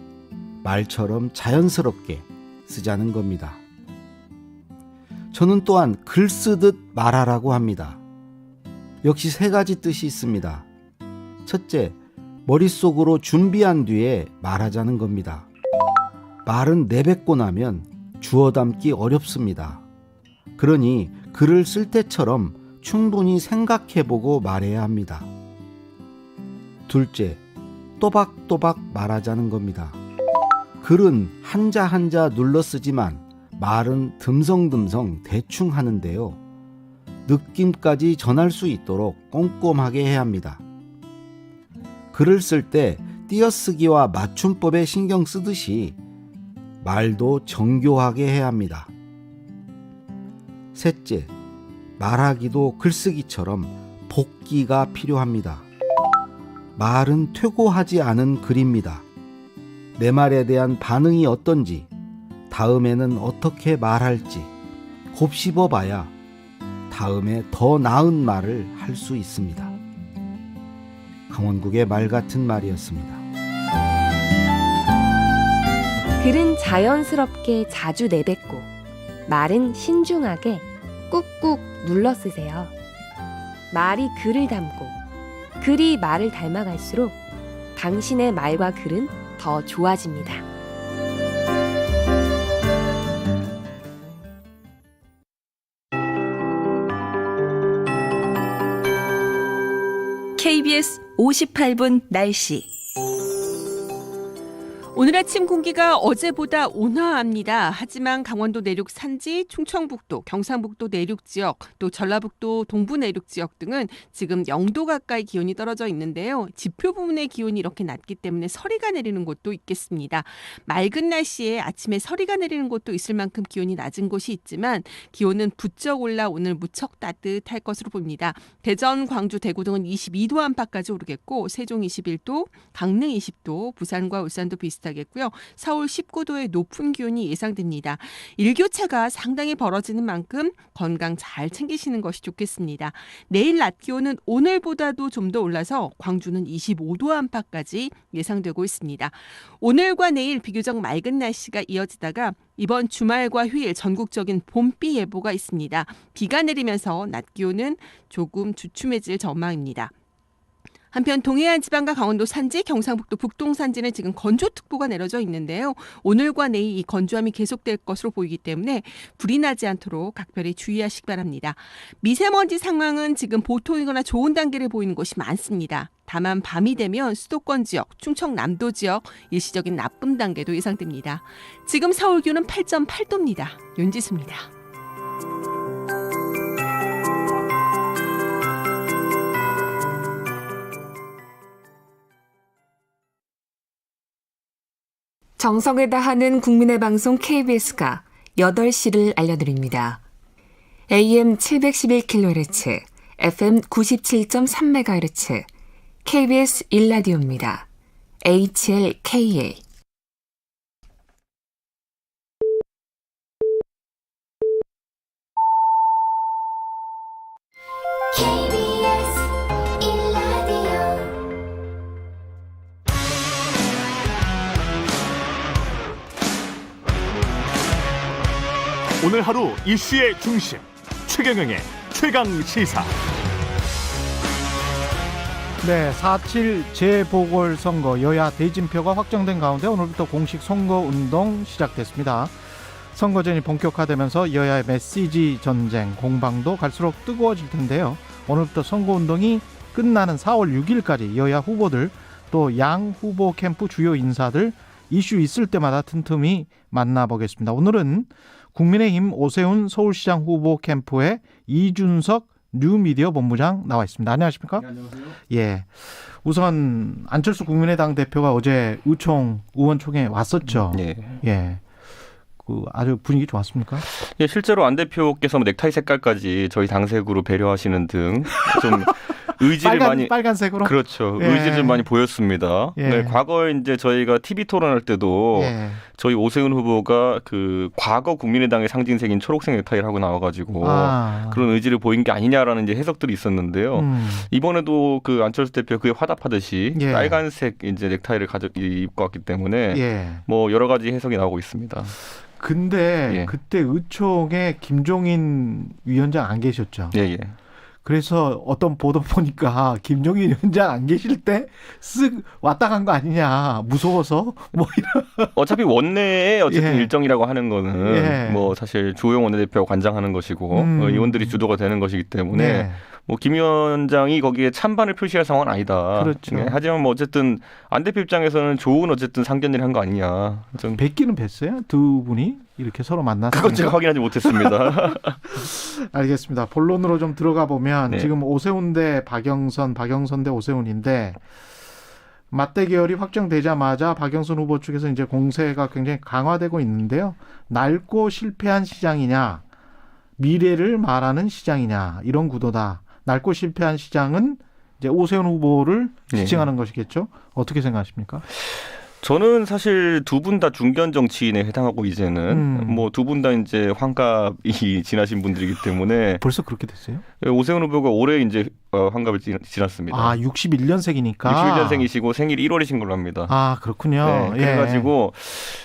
말처럼 자연스럽게 쓰자는 겁니다. 저는 또한 글 쓰듯 말하라고 합니다. 역시 3가지 뜻이 있습니다. 첫째, 머릿속으로 준비한 뒤에 말하자는 겁니다. 말은 내뱉고 나면 주워 담기 어렵습니다. 그러니 글을 쓸 때처럼 충분히 생각해보고 말해야 합니다. 둘째, 또박또박 말하자는 겁니다. 글은 한자 한자 눌러 쓰지만 말은 듬성듬성 대충 하는데요. 느낌까지 전할 수 있도록 꼼꼼하게 해야 합니다. 글을 쓸 때 띄어쓰기와 맞춤법에 신경 쓰듯이 말도 정교하게 해야 합니다. 셋째, 말하기도 글쓰기처럼 복기가 필요합니다. 말은 퇴고하지 않은 글입니다. 내 말에 대한 반응이 어떤지, 다음에는 어떻게 말할지 곱씹어 봐야 다음에 더 나은 말을 할 수 있습니다. 강원국의 말 같은 말이었습니다. 글은 자연스럽게 자주 내뱉고 말은 신중하게 꾹꾹 눌러 쓰세요. 말이 글을 닮고 글이 말을 닮아갈수록 당신의 말과 글은 더 좋아집니다. KBS 58분 날씨. 오늘 아침 공기가 어제보다 온화합니다. 하지만 강원도 내륙 산지, 충청북도, 경상북도 내륙 지역, 또 전라북도 동부 내륙 지역 등은 지금 0도 가까이 기온이 떨어져 있는데요. 지표 부분의 기온이 이렇게 낮기 때문에 서리가 내리는 곳도 있겠습니다. 맑은 날씨에 아침에 서리가 내리는 곳도 있을 만큼 기온이 낮은 곳이 있지만 기온은 부쩍 올라 오늘 무척 따뜻할 것으로 봅니다. 대전, 광주, 대구 등은 22도 안팎까지 오르겠고 세종 21도, 강릉 20도, 부산과 울산도 비슷하겠고요. 서울 19도의 높은 기온이 예상됩니다. 일교차가 상당히 벌어지는 만큼 건강 잘 챙기시는 것이 좋겠습니다. 내일 낮 기온은 오늘보다도 좀 더 올라서 광주는 25도 안팎까지 예상되고 있습니다. 오늘과 내일 비교적 맑은 날씨가 이어지다가 이번 주말과 휴일 전국적인 봄비 예보가 있습니다. 비가 내리면서 낮 기온은 조금 주춤해질 전망입니다. 한편 동해안 지방과 강원도 산지, 경상북도 북동 산지는 지금 건조특보가 내려져 있는데요. 오늘과 내일 이 건조함이 계속될 것으로 보이기 때문에 불이 나지 않도록 각별히 주의하시기 바랍니다. 미세먼지 상황은 지금 보통이거나 좋은 단계를 보이는 곳이 많습니다. 다만 밤이 되면 수도권 지역, 충청남도 지역 일시적인 나쁨 단계도 예상됩니다. 지금 서울 기온은 8.8도입니다. 윤지수입니다. 정성을 다하는 국민의 방송 KBS가 8시를 알려드립니다. AM 711kHz, FM 97.3MHz, KBS 1라디오입니다. HLKA. 오늘 하루 이슈의 중심 최경영의 최강 시사. 네, 4.7 재보궐선거 여야 대진표가 확정된 가운데 오늘부터 공식 선거운동 시작됐습니다. 선거전이 본격화되면서 여야의 메시지 전쟁, 공방도 갈수록 뜨거워질 텐데요. 오늘부터 선거운동이 끝나는 4월 6일까지 여야 후보들 또 양 후보 캠프 주요 인사들 이슈 있을 때마다 틈틈이 만나보겠습니다. 오늘은 국민의힘 오세훈 서울시장 후보 캠프의 이준석 뉴미디어 본부장 나와 있습니다. 안녕하십니까? 네, 안녕하세요. 예. 우선 안철수 국민의당 대표가 어제 의총 의원총회에 왔었죠. 네. 예. 그 아주 분위기 좋았습니까? 예, 실제로 안 대표께서 넥타이 색깔까지 저희 당색으로 배려하시는 등 좀 의지를 많이 빨간색으로 그렇죠. 예. 의지를 많이 보였습니다. 예. 네, 과거에 이제 저희가 TV 토론할 때도 예. 저희 오세훈 후보가 그 과거 국민의당의 상징색인 초록색 넥타이를 하고 나와가지고 그런 의지를 보인 게 아니냐라는 이제 해석들이 있었는데요. 이번에도 그 안철수 대표 그에 화답하듯이 예. 빨간색 이제 넥타이를 입고 왔기 때문에 예. 뭐 여러 가지 해석이 나오고 있습니다. 근데 예. 그때 의총에 김종인 위원장 안 계셨죠? 예, 예. 그래서 어떤 보도 보니까 김종인 위원장 안 계실 때 쓱 왔다 간 거 아니냐, 무서워서 뭐 이런. 어차피 원내에 어쨌든 예. 일정이라고 하는 거는 예. 뭐 사실 주호영 원내대표가 관장하는 것이고 의원들이 주도가 되는 것이기 때문에 네. 뭐 김 위원장이 거기에 찬반을 표시할 상황은 아니다. 그렇죠. 네, 하지만 뭐 어쨌든 안 대표 입장에서는 좋은 어쨌든 상견례를 한 거 아니냐. 좀 뵙기는 뵀어요? 두 분이 이렇게 서로 만났어요? 그건 제가 확인하지 못했습니다. 알겠습니다. 본론으로 좀 들어가 보면 네. 지금 오세훈 대 박영선, 박영선 대 오세훈인데 맞대결이 확정되자마자 박영선 후보 측에서 이제 공세가 굉장히 강화되고 있는데요. 낡고 실패한 시장이냐, 미래를 말하는 시장이냐, 이런 구도다. 낡고 실패한 시장은 이제 오세훈 후보를 지칭하는 것이겠죠. 어떻게 생각하십니까? 저는 사실 두 분 다 중견 정치인에 해당하고 이제는 뭐 두 분 다 이제 환갑이 지나신 분들이기 때문에 벌써 그렇게 됐어요? 오세훈 후보가 올해 이제 환갑을 지났습니다. 아, 61년생이니까. 61년생이시고 생일이 1월이신 걸로 합니다. 아, 그렇군요. 네, 그래가지고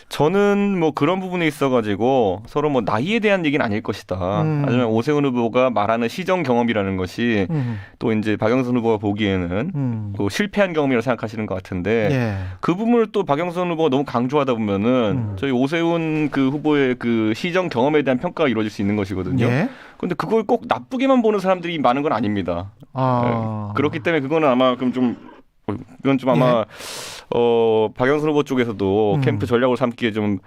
저는 뭐 그런 부분에 있어가지고 서로 뭐 나이에 대한 얘기는 아닐 것이다. 하지만 오세훈 후보가 말하는 시정 경험이라는 것이 또 이제 박영선 후보가 보기에는 또 실패한 경험이라고 생각하시는 것 같은데 예. 그 부분을 또 박영선 후보가 너무 강조하다 보면은 저희 오세훈 그 후보의 그 시정 경험에 대한 평가가 이루어질 수 있는 것이거든요. 예. 그런데 그걸 꼭 나쁘게만 보는 사람들이 많은 건 아닙니다. 아. 네. 그렇기 때문에 그거는 아마 그럼 좀 이건 좀 아마 박영선 후보 쪽에서도 캠프 전략을 삼기에 좀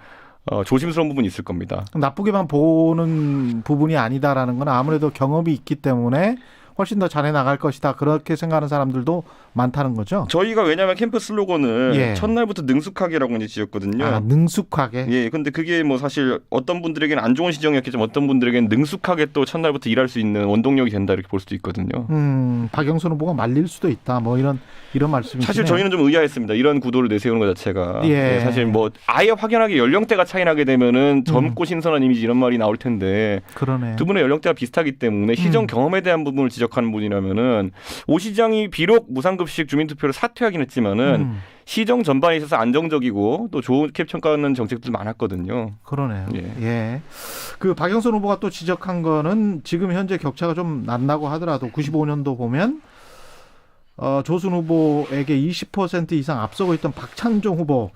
조심스러운 부분이 있을 겁니다. 나쁘게만 보는 부분이 아니다라는 건 아무래도 경험이 있기 때문에 훨씬 더 잘해 나갈 것이다. 그렇게 생각하는 사람들도 많다는 거죠. 저희가 왜냐하면 캠프 슬로건을 예. 첫날부터 능숙하게라고 이제 지었거든요. 아, 능숙하게. 예, 근데 그게 뭐 사실 어떤 분들에게는 안 좋은 시정이었겠지만 어떤 분들에게는 능숙하게 또 첫날부터 일할 수 있는 원동력이 된다 이렇게 볼 수도 있거든요. 박영선 후보가 말릴 수도 있다. 뭐 이런 말씀이시네요. 사실 저희는 좀 의아했습니다. 이런 구도를 내세우는 것 자체가. 예. 네, 사실 뭐 아예 확연하게 연령대가 차이 나게 되면은 젊고 신선한 이미지 이런 말이 나올 텐데 그러네. 두 분의 연령대가 비슷하기 때문에 시정 경험에 대한 부분을 지적하는 분이라면은 오 시장이 비록 무상급식 주민투표를 사퇴하긴 했지만은 시정 전반에 있어서 안정적이고 또 좋게 평가하는 정책들 많았거든요. 그러네요. 예. 예. 그 박영선 후보가 또 지적한 거는 지금 현재 격차가 좀 난다고 하더라도 95년도 보면 조순 후보에게 20% 이상 앞서고 있던 박찬종 후보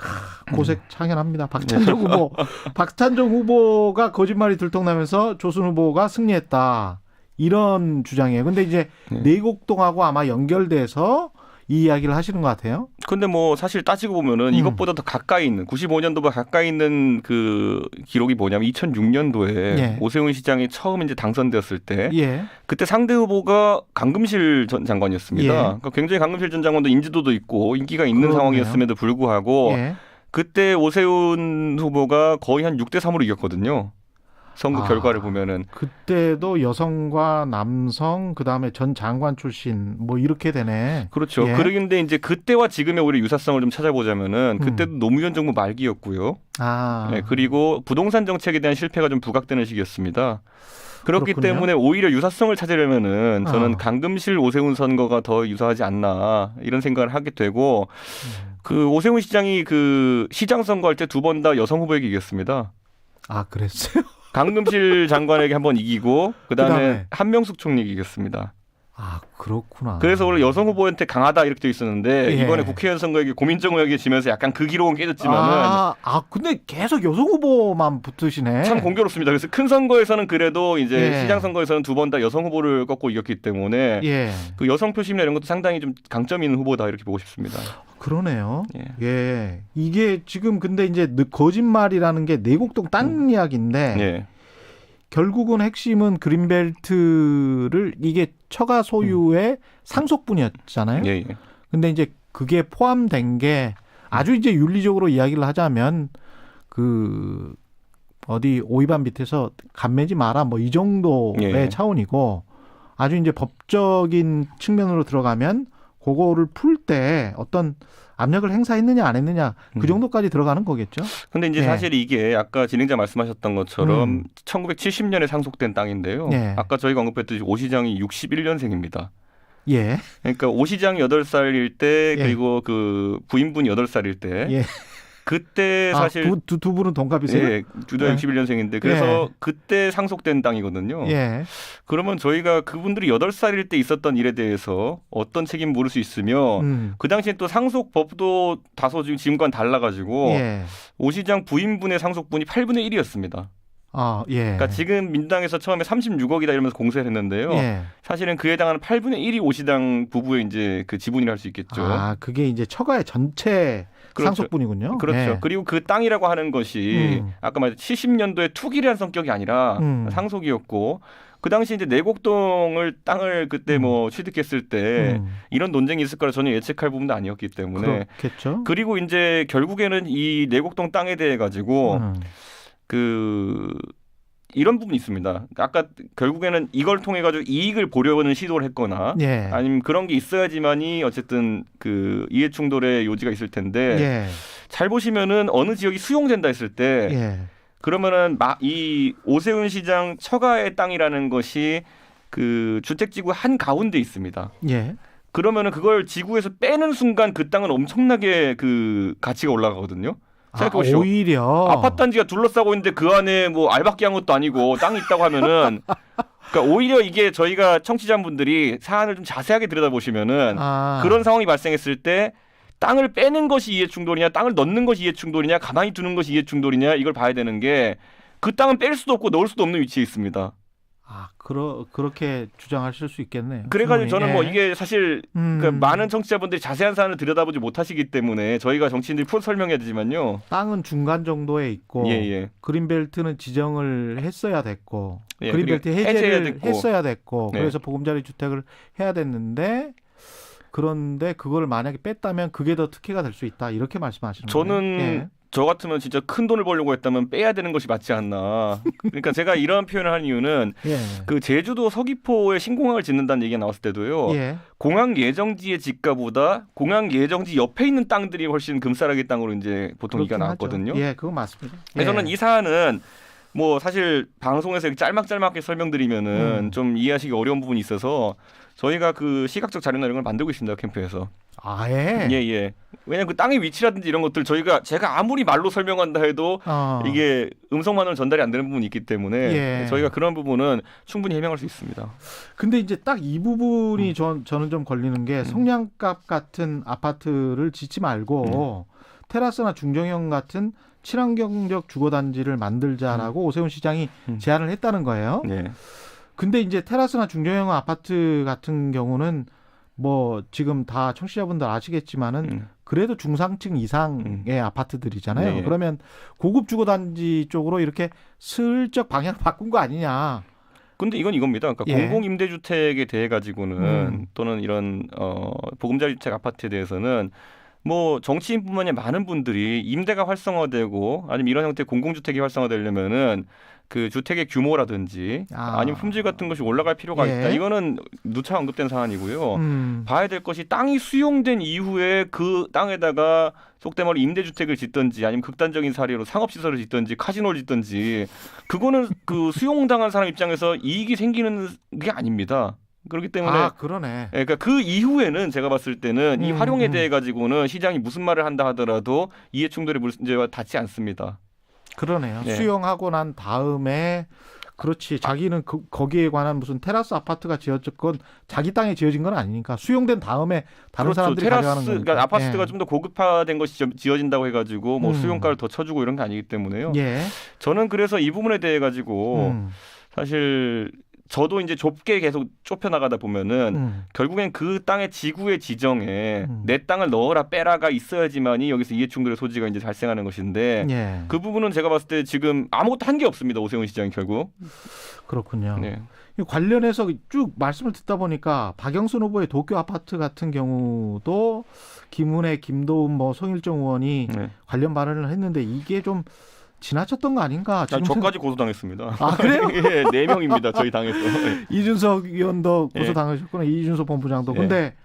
고색 창연합니다. 박찬종 후보, 박찬종 후보가 거짓말이 들통나면서 조순 후보가 승리했다. 이런 주장이에요. 근데 이제 내곡동하고 아마 연결돼서 이 이야기를 하시는 것 같아요. 근데 뭐 사실 따지고 보면은 이것보다 더 가까이 있는 95년도보다 가까이 있는 그 기록이 뭐냐면 2006년도에 예. 오세훈 시장이 처음 이제 당선되었을 때 예. 그때 상대 후보가 강금실 전 장관이었습니다. 예. 그러니까 굉장히 강금실 전 장관도 인지도도 있고 인기가 있는 그러네요. 상황이었음에도 불구하고 예. 그때 오세훈 후보가 거의 한 6대 3으로 이겼거든요. 선거 결과를 보면은. 그때도 여성과 남성 그다음에 전 장관 출신 뭐 이렇게 되네. 그렇죠. 예. 그런데 이제 그때와 지금의 우리 유사성을 좀 찾아보자면은 그때도 노무현 정부 말기였고요. 네, 그리고 부동산 정책에 대한 실패가 좀 부각되는 시기였습니다. 그렇기 그렇군요. 때문에 오히려 유사성을 찾으려면은 저는 강금실 오세훈 선거가 더 유사하지 않나 이런 생각을 하게 되고 그 오세훈 시장이 그 시장 선거할 때 2번 다 여성 후보에게 이겼습니다. 아, 그랬어요? 강금실 장관에게 한 번 이기고 그다음에 그다음에. 한명숙 총리에게 이겼습니다. 아, 그렇구나. 그래서 원래 여성 후보한테 강하다 이렇게 돼 있었는데 예. 이번에 국회의원 선거에 고민정우에게 지면서 약간 그 기록은 깨졌지만은 근데 계속 여성 후보만 붙으시네. 참 공교롭습니다. 그래서 큰 선거에서는 그래도 이제 예. 시장 선거에서는 2번 다 여성 후보를 꺾고 이겼기 때문에 예. 그 여성 표심이나 이런 것도 상당히 좀 강점 있는 후보다 이렇게 보고 싶습니다. 그러네요. 예. 예. 이게 지금 근데 이제 거짓말이라는 게 내곡동 땅 이야기인데 예. 결국은 핵심은 그린벨트를 이게 처가 소유의 상속분이었잖아요. 예, 예. 근데 이제 그게 포함된 게 아주 이제 윤리적으로 이야기를 하자면 그 어디 오이반 밑에서 감매지 마라 뭐 이 정도의 예. 차원이고 아주 이제 법적인 측면으로 들어가면 그거를 풀 때 어떤 압력을 행사했느냐 안 했느냐 그 정도까지 들어가는 거겠죠. 근데 이제 예. 사실 이게 아까 진행자 말씀하셨던 것처럼 1970년에 상속된 땅인데요. 예. 아까 저희가 언급했듯이 오 시장이 61년생입니다. 예. 그러니까 오 시장이 8살일 때 예. 그리고 그 부인분이 8살일 때 예. 그때 사실 두 분은 동갑이세요? 예, 둘다 예. 61년생인데 그래서 예. 그때 상속된 땅이거든요. 예. 그러면 저희가 그분들이 8살일 때 있었던 일에 대해서 어떤 책임 물을 수 있으며 그 당시에 또 상속법도 다소 지금과는 달라가지고 예. 오 시장 부인분의 상속분이 8분의 1이었습니다. 아, 예. 그러니까 지금 민당에서 처음에 36억이다 이러면서 공세를 했는데요. 예. 사실은 그에 해당하는 8분의 1이 오 시장 부부의 이제 그 지분이라 할 수 있겠죠. 아, 그게 이제 처가의 전체 그렇죠. 상속분이군요. 그렇죠. 예. 그리고 그 땅이라고 하는 것이 아까 말했 70년도에 투기를 한 성격이 아니라 상속이었고 그 당시 이제 내곡동을 땅을 그때 뭐 취득했을 때 이런 논쟁이 있을 거라 전혀 예측할 부분도 아니었기 때문에 그렇겠죠. 그리고 이제 결국에는 이 내곡동 땅에 대해 가지고 그 이런 부분이 있습니다. 아까 결국에는 이걸 통해 가지고 이익을 보려는 시도를 했거나 예. 아니면 그런 게 있어야지만이 어쨌든 그 이해 충돌의 요지가 있을 텐데 예. 잘 보시면은 어느 지역이 수용된다 했을 때 예. 그러면은 이 오세훈 시장 처가의 땅이라는 것이 그 주택지구 한 가운데 있습니다. 예. 그러면은 그걸 지구에서 빼는 순간 그 땅은 엄청나게 그 가치가 올라가거든요. 생각해보시죠. 오히려 아파트 단지가 둘러싸고 있는데 그 안에 뭐 알박기 한 것도 아니고 땅이 있다고 하면은 그러니까 오히려 이게 저희가 청취자분들이 사안을 좀 자세하게 들여다보시면은 그런 상황이 발생했을 때 땅을 빼는 것이 이해 충돌이냐 땅을 넣는 것이 이해 충돌이냐 가만히 두는 것이 이해 충돌이냐 이걸 봐야 되는 게 그 땅은 뺄 수도 없고 넣을 수도 없는 위치에 있습니다. 그렇게 주장하실 수 있겠네요. 그래가지고 저는 예. 뭐 이게 사실 그 많은 청취자분들이 자세한 사안을 들여다보지 못하시기 때문에 저희가 정치인들이 풀 설명해야 되지만요. 땅은 중간 정도에 있고 예. 그린벨트는 지정을 했어야 됐고 예, 그린벨트 그리고 해제를 됐고. 했어야 됐고 네. 그래서 보금자리 주택을 해야 됐는데 그런데 그걸 만약에 뺐다면 그게 더 특혜가 될 수 있다 이렇게 말씀하시는 거예요. 저는 예. 저 같으면 진짜 큰 돈을 벌려고 했다면 빼야 되는 것이 맞지 않나. 그러니까 제가 이런 표현을 한 이유는 예. 그 제주도 서귀포에 신공항을 짓는다는 얘기가 나왔을 때도요. 예. 공항 예정지의 지가보다 공항 예정지 옆에 있는 땅들이 훨씬 금싸라기 땅으로 이제 보통 얘기가 나왔거든요. 예, 그건 맞습니다. 그래서 저는 이 사안은 뭐 사실 방송에서 이렇게 짤막짤막하게 설명드리면은 좀 이해하시기 어려운 부분이 있어서 저희가 그 시각적 자료나 이런 걸 만들고 있습니다. 캠프에서. 예. 예. 왜냐면 그 땅의 위치라든지 이런 것들 제가 아무리 말로 설명한다 해도 이게 음성만으로 전달이 안 되는 부분이 있기 때문에 예. 저희가 그런 부분은 충분히 해명할 수 있습니다. 근데 이제 딱 이 부분이 저는 좀 걸리는 게 성냥갑 같은 아파트를 짓지 말고 테라스나 중정형 같은 친환경적 주거단지를 만들자라고 오세훈 시장이 제안을 했다는 거예요. 네. 근데 이제 테라스나 중정형 아파트 같은 경우는 뭐 지금 다 청취자분들 아시겠지만은 그래도 중상층 이상의 아파트들이잖아요. 네. 그러면 고급 주거단지 쪽으로 이렇게 슬쩍 방향을 바꾼 거 아니냐. 근데 이건 이겁니다. 그러니까 예. 공공임대주택에 대해 가지고는 또는 이런 보금자리 주택 아파트에 대해서는 뭐 정치인뿐만이 아니라 많은 분들이 임대가 활성화되고 아니면 이런 형태의 공공주택이 활성화되려면은 그 주택의 규모라든지 아니면 품질 같은 것이 올라갈 필요가 있다. 이거는 누차 언급된 사안이고요. 봐야 될 것이 땅이 수용된 이후에 그 땅에다가 속된 말로 임대주택을 짓든지 아니면 극단적인 사례로 상업시설을 짓든지 카지노를 짓든지 그거는 그 수용당한 사람 입장에서 이익이 생기는 게 아닙니다. 그렇기 때문에 그러네. 그러니까 그 이후에는 제가 봤을 때는 이 활용에 대해 가지고는 시장이 무슨 말을 한다 하더라도 이해충돌의 문제와 닿지 않습니다. 그러네요. 네. 수용하고 난 다음에 그렇지. 자기는 거기에 관한 무슨 테라스 아파트가 지어졌건 자기 땅에 지어진 건 아니니까 수용된 다음에 다른 그렇죠. 사람들이 가져가는 거니까. 그러니까 아파트가 좀 더 고급화된 것이 지어진다고 해가지고 뭐 수용가를 더 쳐주고 이런 게 아니기 때문에요. 저는 그래서 이 부분에 대해 가지고 사실 저도 이제 좁게 계속 좁혀나가다 보면은 결국엔 그 땅의 지구의 지정에 내 땅을 넣어라 빼라가 있어야지만이 여기서 이해충돌의 소지가 이제 발생하는 것인데 그 부분은 제가 봤을 때 지금 아무것도 한 게 없습니다. 오세훈 시장이 결국. 그렇군요. 관련해서 쭉 말씀을 듣다 보니까 박영선 후보의 도쿄 아파트 같은 경우도 김은혜, 김도훈, 뭐 송일정 의원이 관련 발언을 했는데 이게 좀 지나쳤던 거 아닌가? 지금 저까지 고소당했습니다. 그래요? 예, 4명입니다. 저희 당에서. 이준석 의원도 고소당하셨구나. 이준석 본부장도. 근데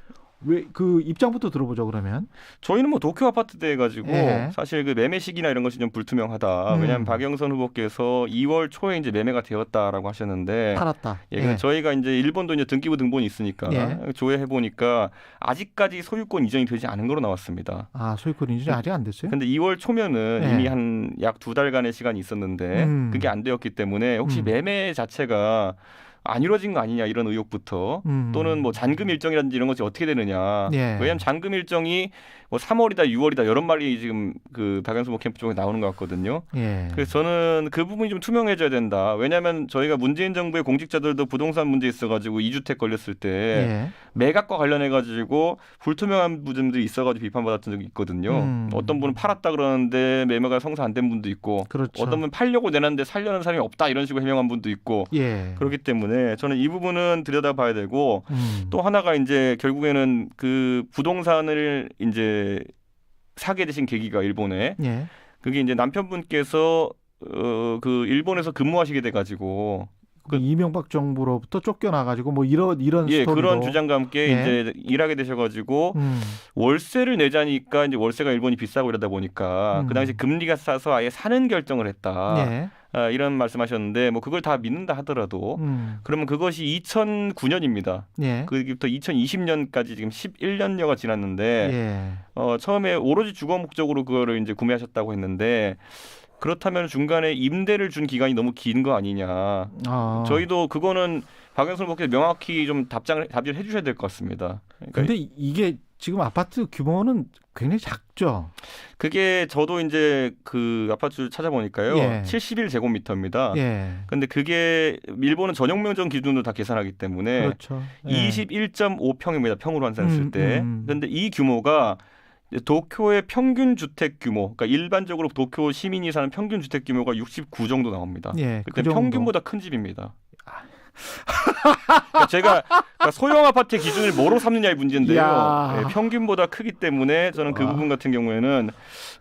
왜 그 입장부터 들어보죠 그러면. 저희는 뭐 도쿄 아파트 대 가지고 사실 그 매매 시기나 이런 것이 좀 불투명하다. 왜냐하면 박영선 후보께서 2월 초에 이제 매매가 되었다라고 하셨는데 팔았다. 근데 저희가 이제 일본도 이제 등기부 등본이 있으니까 조회해 보니까 아직까지 소유권 이전이 되지 않은 거로 나왔습니다. 소유권 이전이 아직 안 됐어요? 근데 2월 초면은 이미 한 약 2달간의 시간이 있었는데 그게 안 되었기 때문에 혹시 매매 자체가 안 이루어진 거 아니냐 이런 의혹부터 또는 뭐 잔금 일정이라든지 이런 것이 어떻게 되느냐. 왜냐하면 잔금 일정이 뭐 3월이다 6월이다 이런 말이 지금 그 박영선 후보 캠프 쪽에 나오는 것 같거든요. 그래서 저는 그 부분이 좀 투명해져야 된다. 왜냐하면 저희가 문재인 정부의 공직자들도 부동산 문제 있어가지고 2주택 걸렸을 때 매각과 관련해가지고 불투명한 부분들이 있어가지고 비판받았던 적이 있거든요. 어떤 분은 팔았다 그러는데 매매가 성사 안 된 분도 있고 어떤 분은 팔려고 내놨는데 살려는 사람이 없다 이런 식으로 해명한 분도 있고 그렇기 때문에 저는 이 부분은 들여다봐야 되고 또 하나가 이제 결국에는 그 부동산을 이제 사게 되신 계기가 일본에 그게 이제 남편분께서 그 일본에서 근무하시게 돼가지고 그 이명박 정부로부터 쫓겨나가지고 뭐 이런 스토리로 그런 주장과 함께 이제 일하게 되셔가지고 월세를 내자니까 이제 월세가 일본이 비싸고 이러다 보니까 그 당시 금리가 싸서 아예 사는 결정을 했다. 이런 말씀하셨는데 뭐 그걸 다 믿는다 하더라도 그러면 그것이 2009년입니다. 그부터 2020년까지 지금 11년여가 지났는데 처음에 오로지 주거 목적으로 그거를 이제 구매하셨다고 했는데 그렇다면 중간에 임대를 준 기간이 너무 긴 거 아니냐. 저희도 그거는 박영선 후보께서 명확히 좀 답지를 해주셔야 될 것 같습니다. 그런데 이게 지금 아파트 규모는 굉장히 작죠. 그게 저도 이제 그 아파트를 찾아보니까요. 71제곱미터입니다. 그런데 그게 일본은 전용면적 기준으로 다 계산하기 때문에 21.5평입니다. 평으로 환산했을 때. 그런데 이 규모가 도쿄의 평균 주택 규모, 그러니까 일반적으로 도쿄 시민이 사는 평균 주택 규모가 69 정도 나옵니다. 그때 그 평균보다 큰 집입니다. 그러니까 제가 소형 아파트 기준을 뭐로 삼느냐의 문제인데요. 평균보다 크기 때문에 저는 그 부분 같은 경우에는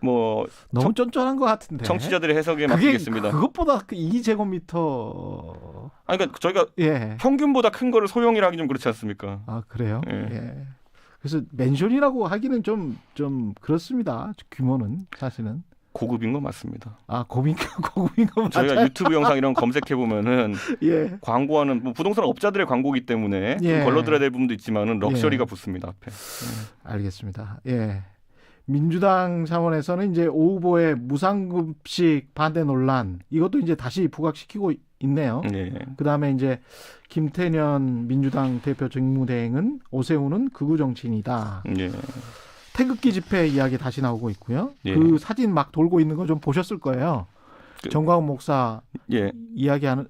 뭐 너무 쫀쫀한 것 같은데. 정치자들의 해석에 맡기겠습니다. 그것보다 2제곱미터. 그러니까 저희가 평균보다 큰 거를 소형이라 하기 좀 그렇지 않습니까? 그래요? 그래서 맨션이라고 하기는 좀 그렇습니다. 규모는 사실은. 고급인 거 맞습니다. 고급인 거 맞아요. 저희가 유튜브 영상 이런 거 검색해 보면은 광고하는 뭐 부동산 업자들의 광고기 때문에 좀 걸러들어야 될 부분도 있지만은 럭셔리가 붙습니다 앞에. 알겠습니다. 민주당 차원에서는 이제 오 후보의 무상급식 반대 논란 이것도 이제 다시 부각시키고 있네요. 그다음에 이제 김태년 민주당 대표 직무대행은 오세훈은 극우 정치인이다. 태극기 집회 이야기 다시 나오고 있고요. 그 사진 막 돌고 있는 거 좀 보셨을 거예요. 정광훈 목사 이야기하는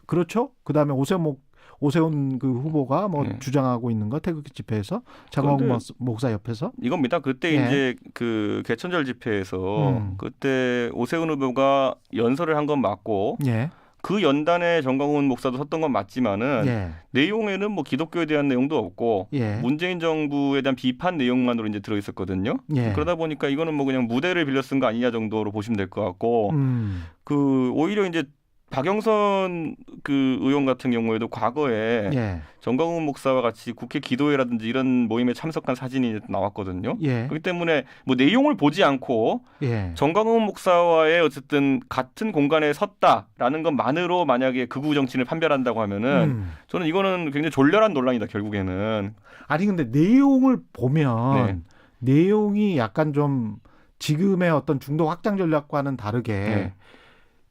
그렇죠? 그다음에 오세훈 그 후보가 뭐 주장하고 있는 거 태극기 집회에서 정광훈 목사 옆에서 이겁니다. 그때 이제 그 개천절 집회에서 그때 오세훈 후보가 연설을 한 건 맞고 그 연단에 정광훈 목사도 섰던 건 맞지만은 예. 내용에는 뭐 기독교에 대한 내용도 없고 예. 문재인 정부에 대한 비판 내용만으로 이제 들어 있었거든요. 예. 그러다 보니까 이거는 뭐 그냥 무대를 빌려 쓴 거 아니냐 정도로 보시면 될 것 같고 그 오히려 이제 박영선 그 의원 같은 경우에도 과거에 예. 정광훈 목사와 같이 국회 기도회라든지 이런 모임에 참석한 사진이 나왔거든요. 예. 그렇기 때문에 뭐 내용을 보지 않고 예. 정광훈 목사와의 어쨌든 같은 공간에 섰다라는 것만으로 만약에 극우 정치를 판별한다고 하면은 저는 이거는 굉장히 졸렬한 논란이다 결국에는. 아니 근데 내용을 보면 네. 내용이 약간 좀 지금의 어떤 중도 확장 전략과는 다르게 네.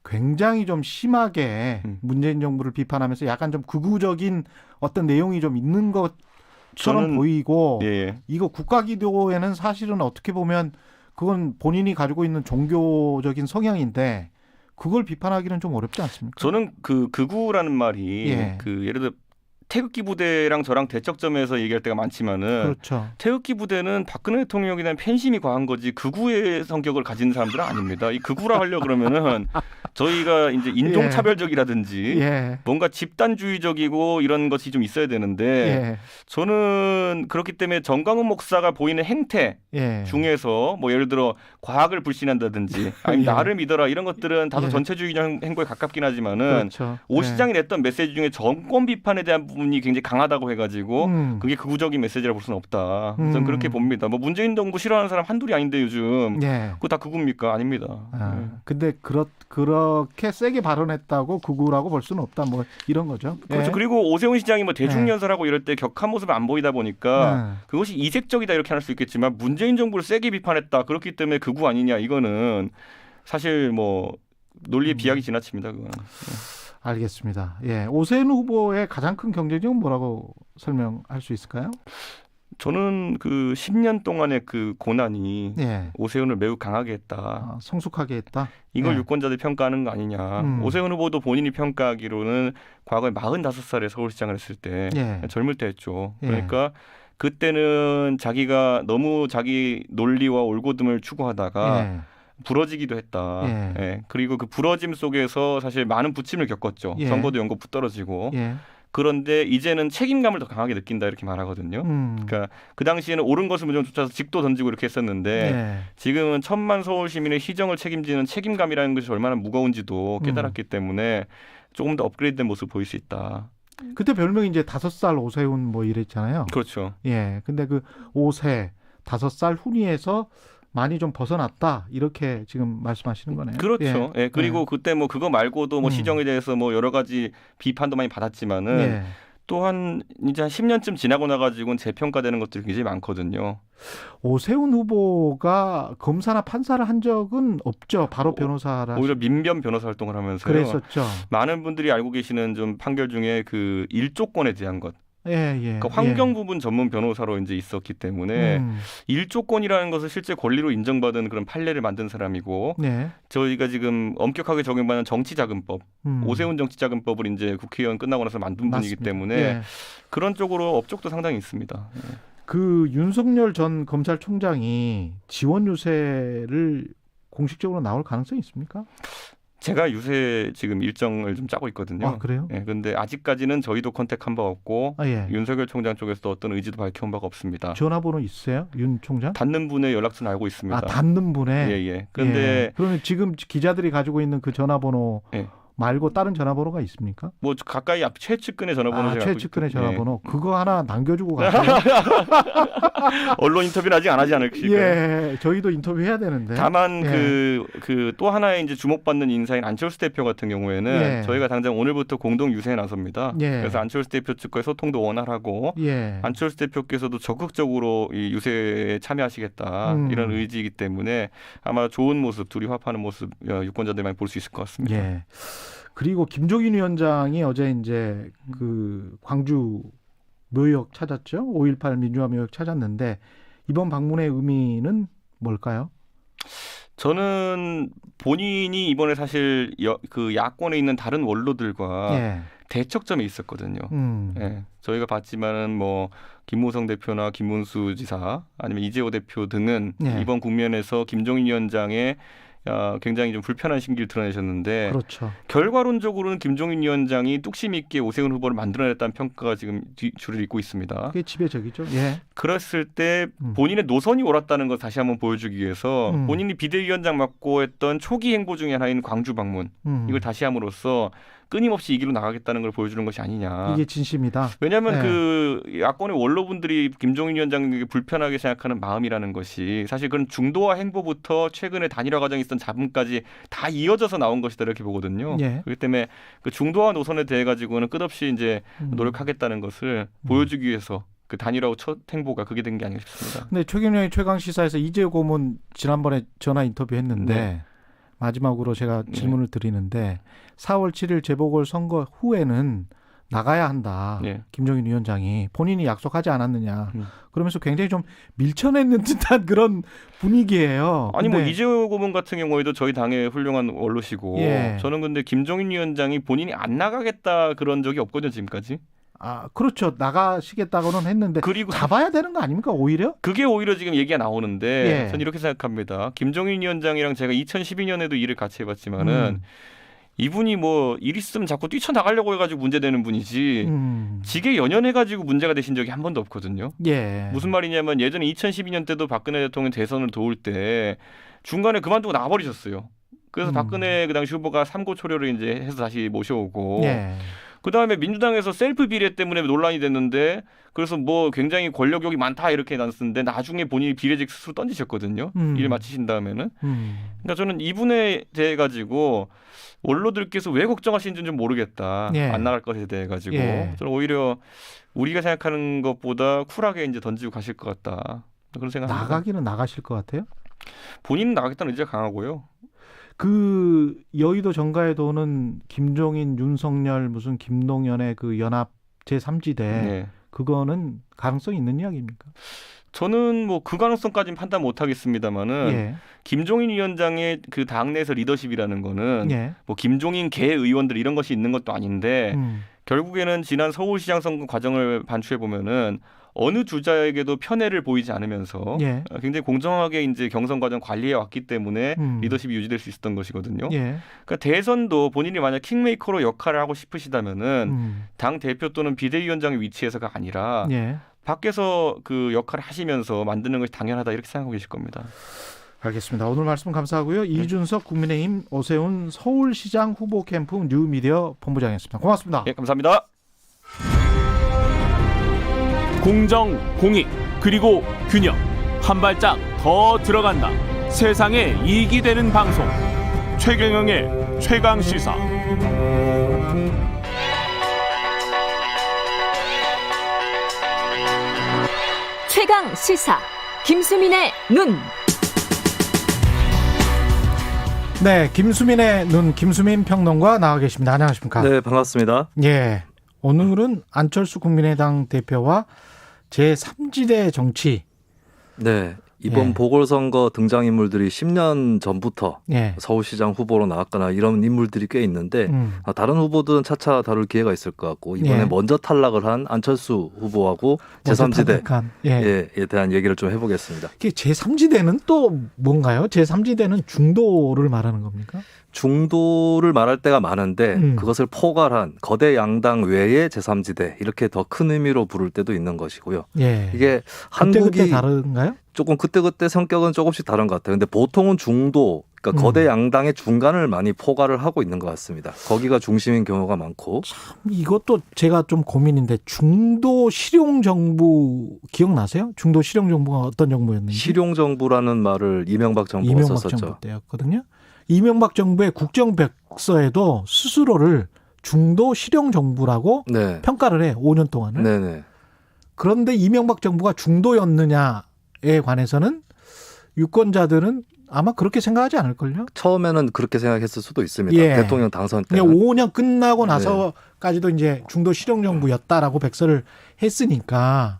굉장히 좀 심하게 문재인 정부를 비판하면서 약간 좀 극우적인 어떤 내용이 좀 있는 것처럼 보이고 예. 이거 국가기도에는 사실은 어떻게 보면 그건 본인이 가지고 있는 종교적인 성향인데 그걸 비판하기는 좀 어렵지 않습니까? 저는 그 극우라는 말이 예. 그 예를 들어 태극기 부대랑 저랑 대척점에서 얘기할 때가 많지만은 그렇죠. 태극기 부대는 박근혜 대통령에 대한 팬심이 과한 거지 극우의 성격을 가진 사람들은 아닙니다. 이 극우라 하려 그러면은 저희가 이제 인종차별적이라든지 예. 뭔가 집단주의적이고 이런 것이 좀 있어야 되는데 예. 저는 그렇기 때문에 정광훈 목사가 보이는 행태 예. 중에서 뭐 예를 들어 과학을 불신한다든지 아니면 예. 나를 믿어라 이런 것들은 다소 예. 전체주의 행보에 가깝긴 하지만은 그렇죠. 오 예. 시장이 냈던 메시지 중에 정권 비판에 대한 부분이 굉장히 강하다고 해가지고 그게 극우적인 메시지라 볼 수는 없다. 저는 그렇게 봅니다. 뭐 문재인 정부 싫어하는 사람 한둘이 아닌데 요즘 예. 그거 다 극우입니까? 아닙니다. 근데 그렇게 세게 발언했다고 극우라고 볼 수는 없다. 뭐 이런 거죠. 그렇죠. 예. 그리고 오세훈 시장이 뭐 대중연설하고 이럴 때 격한 모습을 안 보이다 보니까 그것이 이색적이다 이렇게 할 수 있겠지만 문재인 정부를 세게 비판했다. 그렇기 때문에 극우 아니냐 이거는 사실 뭐 논리의 비약이 지나칩니다. 그거는. 알겠습니다. 예, 오세훈 후보의 가장 큰 경쟁력은 뭐라고 설명할 수 있을까요? 저는 그 10년 동안의 그 고난이 예. 오세훈을 매우 강하게 했다. 성숙하게 했다. 이걸 예. 유권자들이 평가하는 거 아니냐. 오세훈 후보도 본인이 평가하기로는 과거에 45살에 서울시장을 했을 때 예. 젊을 때 했죠. 예. 그러니까 그때는 자기가 너무 자기 논리와 올곧음을 추구하다가 예. 부러지기도 했다. 예. 예. 그리고 그 부러짐 속에서 사실 많은 부침을 겪었죠. 예. 선거도 연거푸 떨어지고. 예. 그런데 이제는 책임감을 더 강하게 느낀다 이렇게 말하거든요. 그러니까 그 당시에는 옳은 것을 무조건 쫓아서 직도 던지고 이렇게 했었는데 예. 지금은 1000만 서울 시민의 희정을 책임지는 책임감이라는 것이 얼마나 무거운지도 깨달았기 때문에 조금 더 업그레이드된 모습을 보일 수 있다. 그때 별명이 이제 5살 오세훈 뭐 이랬잖아요. 그렇죠. 예. 근데 그 5세 5살 훈이에서 많이 좀 벗어났다 이렇게 지금 말씀하시는 거네요. 그렇죠. 예. 예. 그리고 그때 뭐 그거 말고도 뭐 시정에 대해서 뭐 여러 가지 비판도 많이 받았지만은 예. 또한 이제 한 10년쯤 지나고 나가지고는 재평가되는 것들이 굉장히 많거든요. 오세훈 후보가 검사나 판사를 한 적은 없죠. 바로 변호사라. 오히려 민변 변호사 활동을 하면서요. 그랬었죠. 많은 분들이 알고 계시는 좀 판결 중에 그 일조권에 대한 것. 예, 예. 그러니까 환경 부분 전문 변호사로 이제 있었기 때문에 일조권이라는 것을 실제 권리로 인정받은 그런 판례를 만든 사람이고 네. 저희가 지금 엄격하게 적용받는 정치자금법, 오세훈 정치자금법을 이제 국회의원 끝나고 나서 만든 분이기 때문에 예. 그런 쪽으로 업적도 상당히 있습니다. 예. 그 윤석열 전 검찰총장이 지원 유세를 공식적으로 나올 가능성이 있습니까? 제가 유세 지금 일정을 좀 짜고 있거든요. 아, 그래요? 예, 근데 아직까지는 저희도 컨택한 바 없고 예. 윤석열 총장 쪽에서도 어떤 의지도 밝혀온 바가 없습니다. 전화번호 있어요? 윤 총장? 닿는 분의 연락처는 알고 있습니다. 아, 닿는 분의? 예. 근데 예. 그러면 지금 기자들이 가지고 있는 그 전화번호 예. 말고 다른 전화번호가 있습니까? 뭐 가까이 앞 최측근의 전화번호 제가 최측근의 갖고 전화번호 그거 하나 남겨주고 가세요. 언론 인터뷰는 아직 안 하지 않을까요? 예, 저희도 인터뷰해야 되는데. 다만 예. 그 또 하나의 이제 주목받는 인사인 안철수 대표 같은 경우에는 예. 저희가 당장 오늘부터 공동 유세에 나섭니다. 예. 그래서 안철수 대표 측과의 소통도 원활하고 예. 안철수 대표께서도 적극적으로 이 유세에 참여하시겠다 이런 의지이기 때문에 아마 좋은 모습, 둘이 화합하는 모습 유권자들이 많이 볼 수 있을 것 같습니다. 예. 그리고 김종인 위원장이 어제 이제 그 광주 묘역 찾았죠. 5.18 민주화 묘역 찾았는데 이번 방문의 의미는 뭘까요? 저는 본인이 이번에 사실 그 야권에 있는 다른 원로들과 예. 대척점에 있었거든요. 예. 저희가 봤지만은 뭐 김무성 대표나 김문수 지사 아니면 이재호 대표 등은 예. 이번 국면에서 김종인 위원장의 굉장히 좀 불편한 심기를 드러내셨는데 그렇죠. 결과론적으로는 김종인 위원장이 뚝심 있게 오세훈 후보를 만들어냈다는 평가가 지금 줄을 잇고 있습니다. 그게 지배적이죠. 예. 그랬을 때 본인의 노선이 옳았다는 걸 다시 한번 보여주기 위해서 본인이 비대위원장 맡고 했던 초기 행보 중에 하나인 광주 방문 이걸 다시 함으로써 끊임없이 이 길로 나가겠다는 걸 보여주는 것이 아니냐. 이게 진심이다. 왜냐하면 네. 그 야권의 원로분들이 김종인 위원장에게 불편하게 생각하는 마음이라는 것이 사실 그런 중도화 행보부터 최근에 단일화 과정에 있었던 잡음까지 다 이어져서 나온 것이다 이렇게 보거든요. 예. 그렇기 때문에 그 중도화 노선에 대해 가지고는 끝없이 이제 노력하겠다는 것을 보여주기 위해서 그 단일화 후 첫 행보가 그게 된 게 아닌가 싶습니다. 근데 최경영의 최강 시사에서 이재호 고문 지난번에 전화 인터뷰했는데 네. 마지막으로 제가 질문을 드리는데 4월 7일 재보궐 선거 후에는 나가야 한다. 네. 김종인 위원장이 본인이 약속하지 않았느냐. 그러면서 굉장히 좀 밀쳐내는 듯한 그런 분위기예요. 아니 뭐 근데 이재호 고문 같은 경우에도 저희 당의 훌륭한 원로시고 예. 저는 근데 김종인 위원장이 본인이 안 나가겠다 그런 적이 없거든요 지금까지. 아 그렇죠. 나가시겠다고는 했는데 그리고 잡아야 되는 거 아닙니까 오히려? 그게 오히려 지금 얘기가 나오는데 예. 저는 이렇게 생각합니다. 김종인 위원장이랑 제가 2012년에도 일을 같이 해봤지만은 이분이 뭐 일 있으면 자꾸 뛰쳐나가려고 해가지고 문제되는 분이지 직에 연연해가지고 문제가 되신 적이 한 번도 없거든요. 예. 무슨 말이냐면 예전에 2012년 때도 박근혜 대통령 대선을 도울 때 중간에 그만두고 나와버리셨어요. 그래서 박근혜 그 당시 후보가 삼고초려를 이제 해서 다시 모셔오고 예. 그다음에 민주당에서 셀프 비례 때문에 논란이 됐는데 그래서 뭐 굉장히 권력욕이 많다 이렇게 났었는데 나중에 본인이 비례직 스스로 던지셨거든요. 일 마치신 다음에는. 그러니까 저는 이분에 대해 가지고 원로들께서 왜 걱정하시는지 좀 모르겠다. 예. 안 나갈 것에 대해 가지고 예. 저는 오히려 우리가 생각하는 것보다 쿨하게 이제 던지고 가실 것 같다. 그런 생각합니다. 나가기는 나가실 것 같아요? 본인은 나가겠다는 의지가 강하고요. 그 여의도 정가에 도는 김종인, 윤석열, 무슨 김동연의 그 연합 제3지대 네. 그거는 가능성이 있는 이야기입니까? 저는 뭐 그 가능성까지는 판단 못 하겠습니다만은 예. 김종인 위원장의 그 당내에서 리더십이라는 거는 예. 뭐 김종인 개 의원들 이런 것이 있는 것도 아닌데 결국에는 지난 서울시장 선거 과정을 반추해 보면은 어느 주자에게도 편애를 보이지 않으면서 예. 굉장히 공정하게 이제 경선 과정 관리해 왔기 때문에 리더십이 유지될 수 있었던 것이거든요. 예. 그러니까 대선도 본인이 만약 킹메이커로 역할을 하고 싶으시다면은 당 대표 또는 비대위원장의 위치에서가 아니라 예. 밖에서 그 역할을 하시면서 만드는 것이 당연하다 이렇게 생각하고 계실 겁니다. 알겠습니다. 오늘 말씀 감사하고요. 이준석 국민의힘 오세훈 서울시장 후보 캠프 뉴미디어 본부장이었습니다. 고맙습니다. 예, 감사합니다. 공정, 공익, 그리고 균형. 한 발짝 더 들어간다. 세상에 이익이 되는 방송. 최경영의 최강 시사. 최강 시사 김수민의 눈. 네, 김수민의 눈 김수민 평론가 나와 계십니다. 안녕하십니까? 네, 반갑습니다. 예, 오늘은 안철수 국민의당 대표와 제3지대 정치. 네, 이번 예. 보궐선거 등장인물들이 10년 전부터 예. 서울시장 후보로 나왔거나 이런 인물들이 꽤 있는데 다른 후보들은 차차 다룰 기회가 있을 것 같고 이번에 예. 먼저 탈락을 한 안철수 후보하고 제3지대에 대한 얘기를 좀 해보겠습니다. 제3지대는 또 뭔가요? 제3지대는 중도를 말하는 겁니까? 중도를 말할 때가 많은데 그것을 포괄한 거대 양당 외의 제3지대 이렇게 더 큰 의미로 부를 때도 있는 것이고요. 예. 이게 그때 다른가요? 조금 그때그때 성격은 조금씩 다른 것 같아요. 근데 보통은 중도, 그러니까 거대 양당의 중간을 많이 포괄을 하고 있는 것 같습니다. 거기가 중심인 경우가 많고. 참 이것도 제가 좀 고민인데 중도 실용 정부 기억나세요? 중도 실용 정부가 어떤 정부였는지? 실용 정부라는 말을 이명박 정부가 썼었죠. 정부 때였거든요. 이명박 정부의 국정백서에도 스스로를 중도 실용 정부라고 네. 평가를 해. 5년 동안을. 네네. 그런데 이명박 정부가 중도였느냐에 관해서는 유권자들은 아마 그렇게 생각하지 않을걸요? 처음에는 그렇게 생각했을 수도 있습니다. 예. 대통령 당선 때. 그냥 5년 끝나고 나서까지도 이제 중도 실용 정부였다라고 백서를 했으니까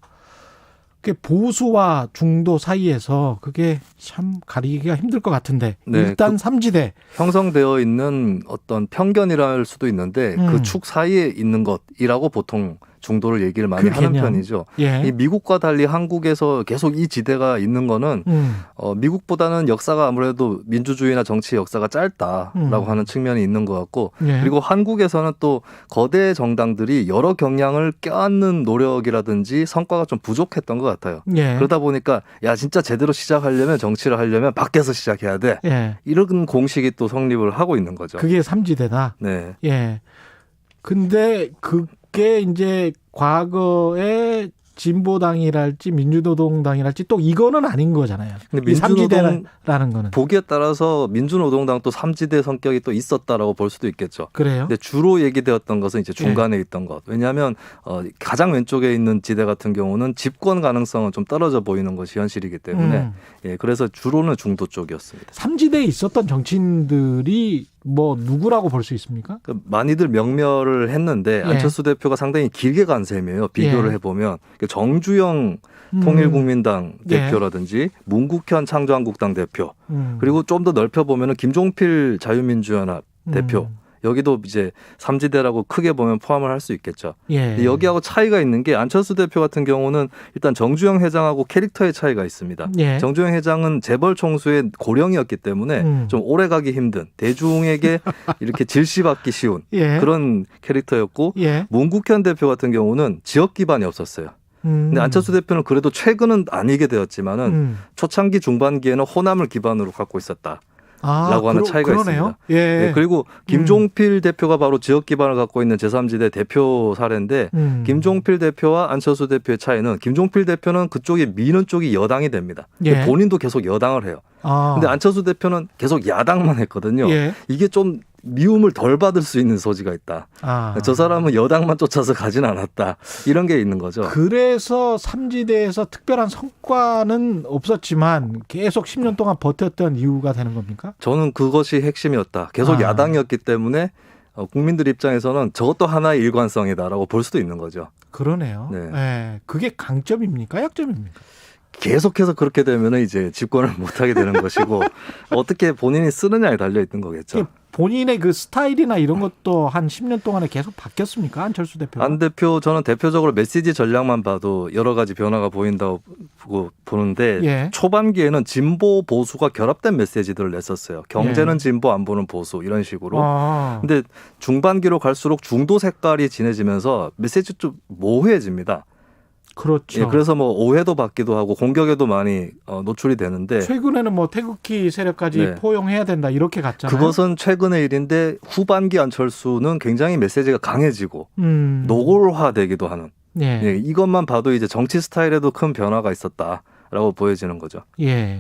그게 보수와 중도 사이에서 그게 참 가리기가 힘들 것 같은데 일단 3지대 형성되어 있는 어떤 편견이랄 수도 있는데 그 축 사이에 있는 것이라고 보통 중도를 얘기를 많이 하는 개념. 편이죠. 예. 이 미국과 달리 한국에서 계속 이 지대가 있는 거는 미국보다는 역사가 아무래도 민주주의나 정치 역사가 짧다라고 하는 측면이 있는 것 같고 예. 그리고 한국에서는 또 거대 정당들이 여러 경향을 껴안는 노력이라든지 성과가 좀 부족했던 것 같아요. 예. 그러다 보니까 야 진짜 제대로 시작하려면 정치를 하려면 밖에서 시작해야 돼. 예. 이런 공식이 또 성립을 하고 있는 거죠. 그게 삼지대다. 네. 예. 근데 그게 이제 과거에 진보당이랄지 민주노동당이랄지 또 이거는 아닌 거잖아요. 근데 이 삼지대라는 거는. 보기에 따라서 민주노동당도 삼지대 성격이 또 있었다라고 볼 수도 있겠죠. 그래요? 근데 주로 얘기되었던 것은 이제 중간에 있던 것. 왜냐하면 가장 왼쪽에 있는 지대 같은 경우는 집권 가능성은 좀 떨어져 보이는 것이 현실이기 때문에 예, 그래서 주로는 중도 쪽이었습니다. 삼지대에 있었던 정치인들이 뭐 누구라고 볼 수 있습니까? 많이들 명멸을 했는데 안철수 대표가 상당히 길게 간 셈이에요. 비교를 해보면 정주영 통일국민당 대표라든지 문국현 창조한국당 대표 그리고 좀 더 넓혀보면 김종필 자유민주연합 대표 여기도 이제 삼지대라고 크게 보면 포함을 할 수 있겠죠. 예. 여기하고 차이가 있는 게 안철수 대표 같은 경우는 일단 정주영 회장하고 캐릭터의 차이가 있습니다. 예. 정주영 회장은 재벌 총수의 고령이었기 때문에 좀 오래 가기 힘든 대중에게 이렇게 질시받기 쉬운 예. 그런 캐릭터였고 예. 문국현 대표 같은 경우는 지역 기반이 없었어요. 근데 안철수 대표는 그래도 최근은 아니게 되었지만은 초창기 중반기에는 호남을 기반으로 갖고 있었다. 라고 하는 차이가 그러네요. 있습니다. 예. 네, 그리고 김종필 대표가 바로 지역 기반을 갖고 있는 제3지대 대표 사례인데 김종필 대표와 안철수 대표의 차이는 김종필 대표는 그쪽이 미는 쪽이 여당이 됩니다. 예. 본인도 계속 여당을 해요. 근데 안철수 대표는 계속 야당만 했거든요. 예. 이게 좀 미움을 덜 받을 수 있는 소지가 있다. 저 사람은 여당만 쫓아서 가진 않았다. 이런 게 있는 거죠. 그래서 삼지대에서 특별한 성과는 없었지만 계속 10년 동안 버텼던 이유가 되는 겁니까? 저는 그것이 핵심이었다. 계속 야당이었기 때문에 국민들 입장에서는 저것도 하나의 일관성이다라고 볼 수도 있는 거죠. 그러네요. 네. 네. 그게 강점입니까? 약점입니까? 계속해서 그렇게 되면 이제 집권을 못하게 되는 것이고 어떻게 본인이 쓰느냐에 달려 있는 거겠죠. 본인의 그 스타일이나 이런 것도 한 10년 동안에 계속 바뀌었습니까? 안철수 대표가? 안 대표 저는 대표적으로 메시지 전략만 봐도 여러 가지 변화가 보인다고 보는데 예. 초반기에는 진보 보수가 결합된 메시지들을 냈었어요. 경제는 진보, 안보는 보수 이런 식으로. 근데 중반기로 갈수록 중도 색깔이 진해지면서 메시지 좀 모호해집니다. 그렇죠. 예, 그래서 뭐 오해도 받기도 하고 공격에도 많이 노출이 되는데 최근에는 뭐 태극기 세력까지 포용해야 된다 이렇게 갔잖아요. 그것은 최근의 일인데 후반기 안철수는 굉장히 메시지가 강해지고 노골화되기도 하는 예, 이것만 봐도 이제 정치 스타일에도 큰 변화가 있었다라고 보여지는 거죠. 예.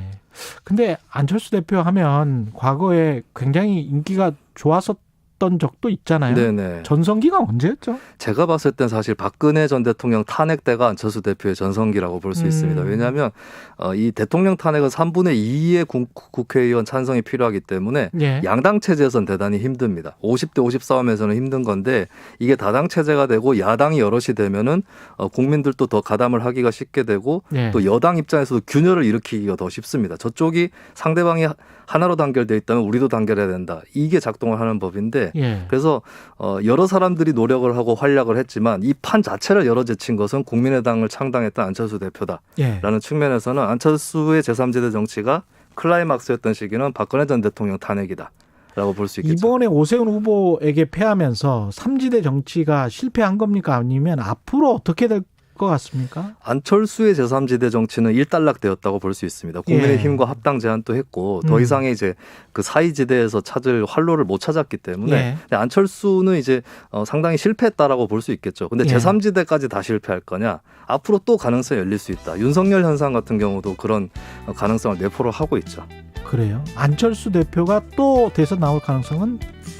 근데 안철수 대표 하면 과거에 굉장히 인기가 좋았었던 적도 있잖아요. 네네. 전성기가 언제였죠? 제가 봤을 땐 사실 박근혜 전 대통령 탄핵 때가 안철수 대표의 전성기라고 볼 수 있습니다. 왜냐하면 이 대통령 탄핵은 3분의 2의 국회의원 찬성이 필요하기 때문에 양당 체제에서는 대단히 힘듭니다. 50대 50 싸움에서는 힘든 건데 이게 다당 체제가 되고 야당이 여럿이 되면은 국민들도 더 가담을 하기가 쉽게 되고 또 여당 입장에서도 균열을 일으키기가 더 쉽습니다. 저쪽이 상대방이 하나로 단결돼 있다면 우리도 단결해야 된다. 이게 작동을 하는 법인데 그래서 여러 사람들이 노력을 하고 활약을 했지만 이 판 자체를 열어제친 것은 국민의당을 창당했던 안철수 대표다라는 측면에서는 안철수의 제3지대 정치가 클라이막스였던 시기는 박근혜 전 대통령 탄핵이다라고 볼 수 있겠죠. 이번에 오세훈 후보에게 패하면서 3지대 정치가 실패한 겁니까? 아니면 앞으로 어떻게 될 것 같습니까? 안철수의 제3지대 정치는 일단락되었다고 볼 수 있습니다. 국민의힘과 합당 제안도 했고 더 이상의 이제 그 사이지대에서 찾을 활로를 못 찾았기 때문에 안철수는 이제 상당히 실패했다라고 볼 수 있겠죠. 근데 제3지대까지 다 실패할 거냐? 앞으로 또 가능성이 열릴 수 있다. 윤석열 현상 같은 경우도 그런 가능성을 내포를 하고 있죠. 그래요? 안철수 대표가 또 대선 나올 가능성은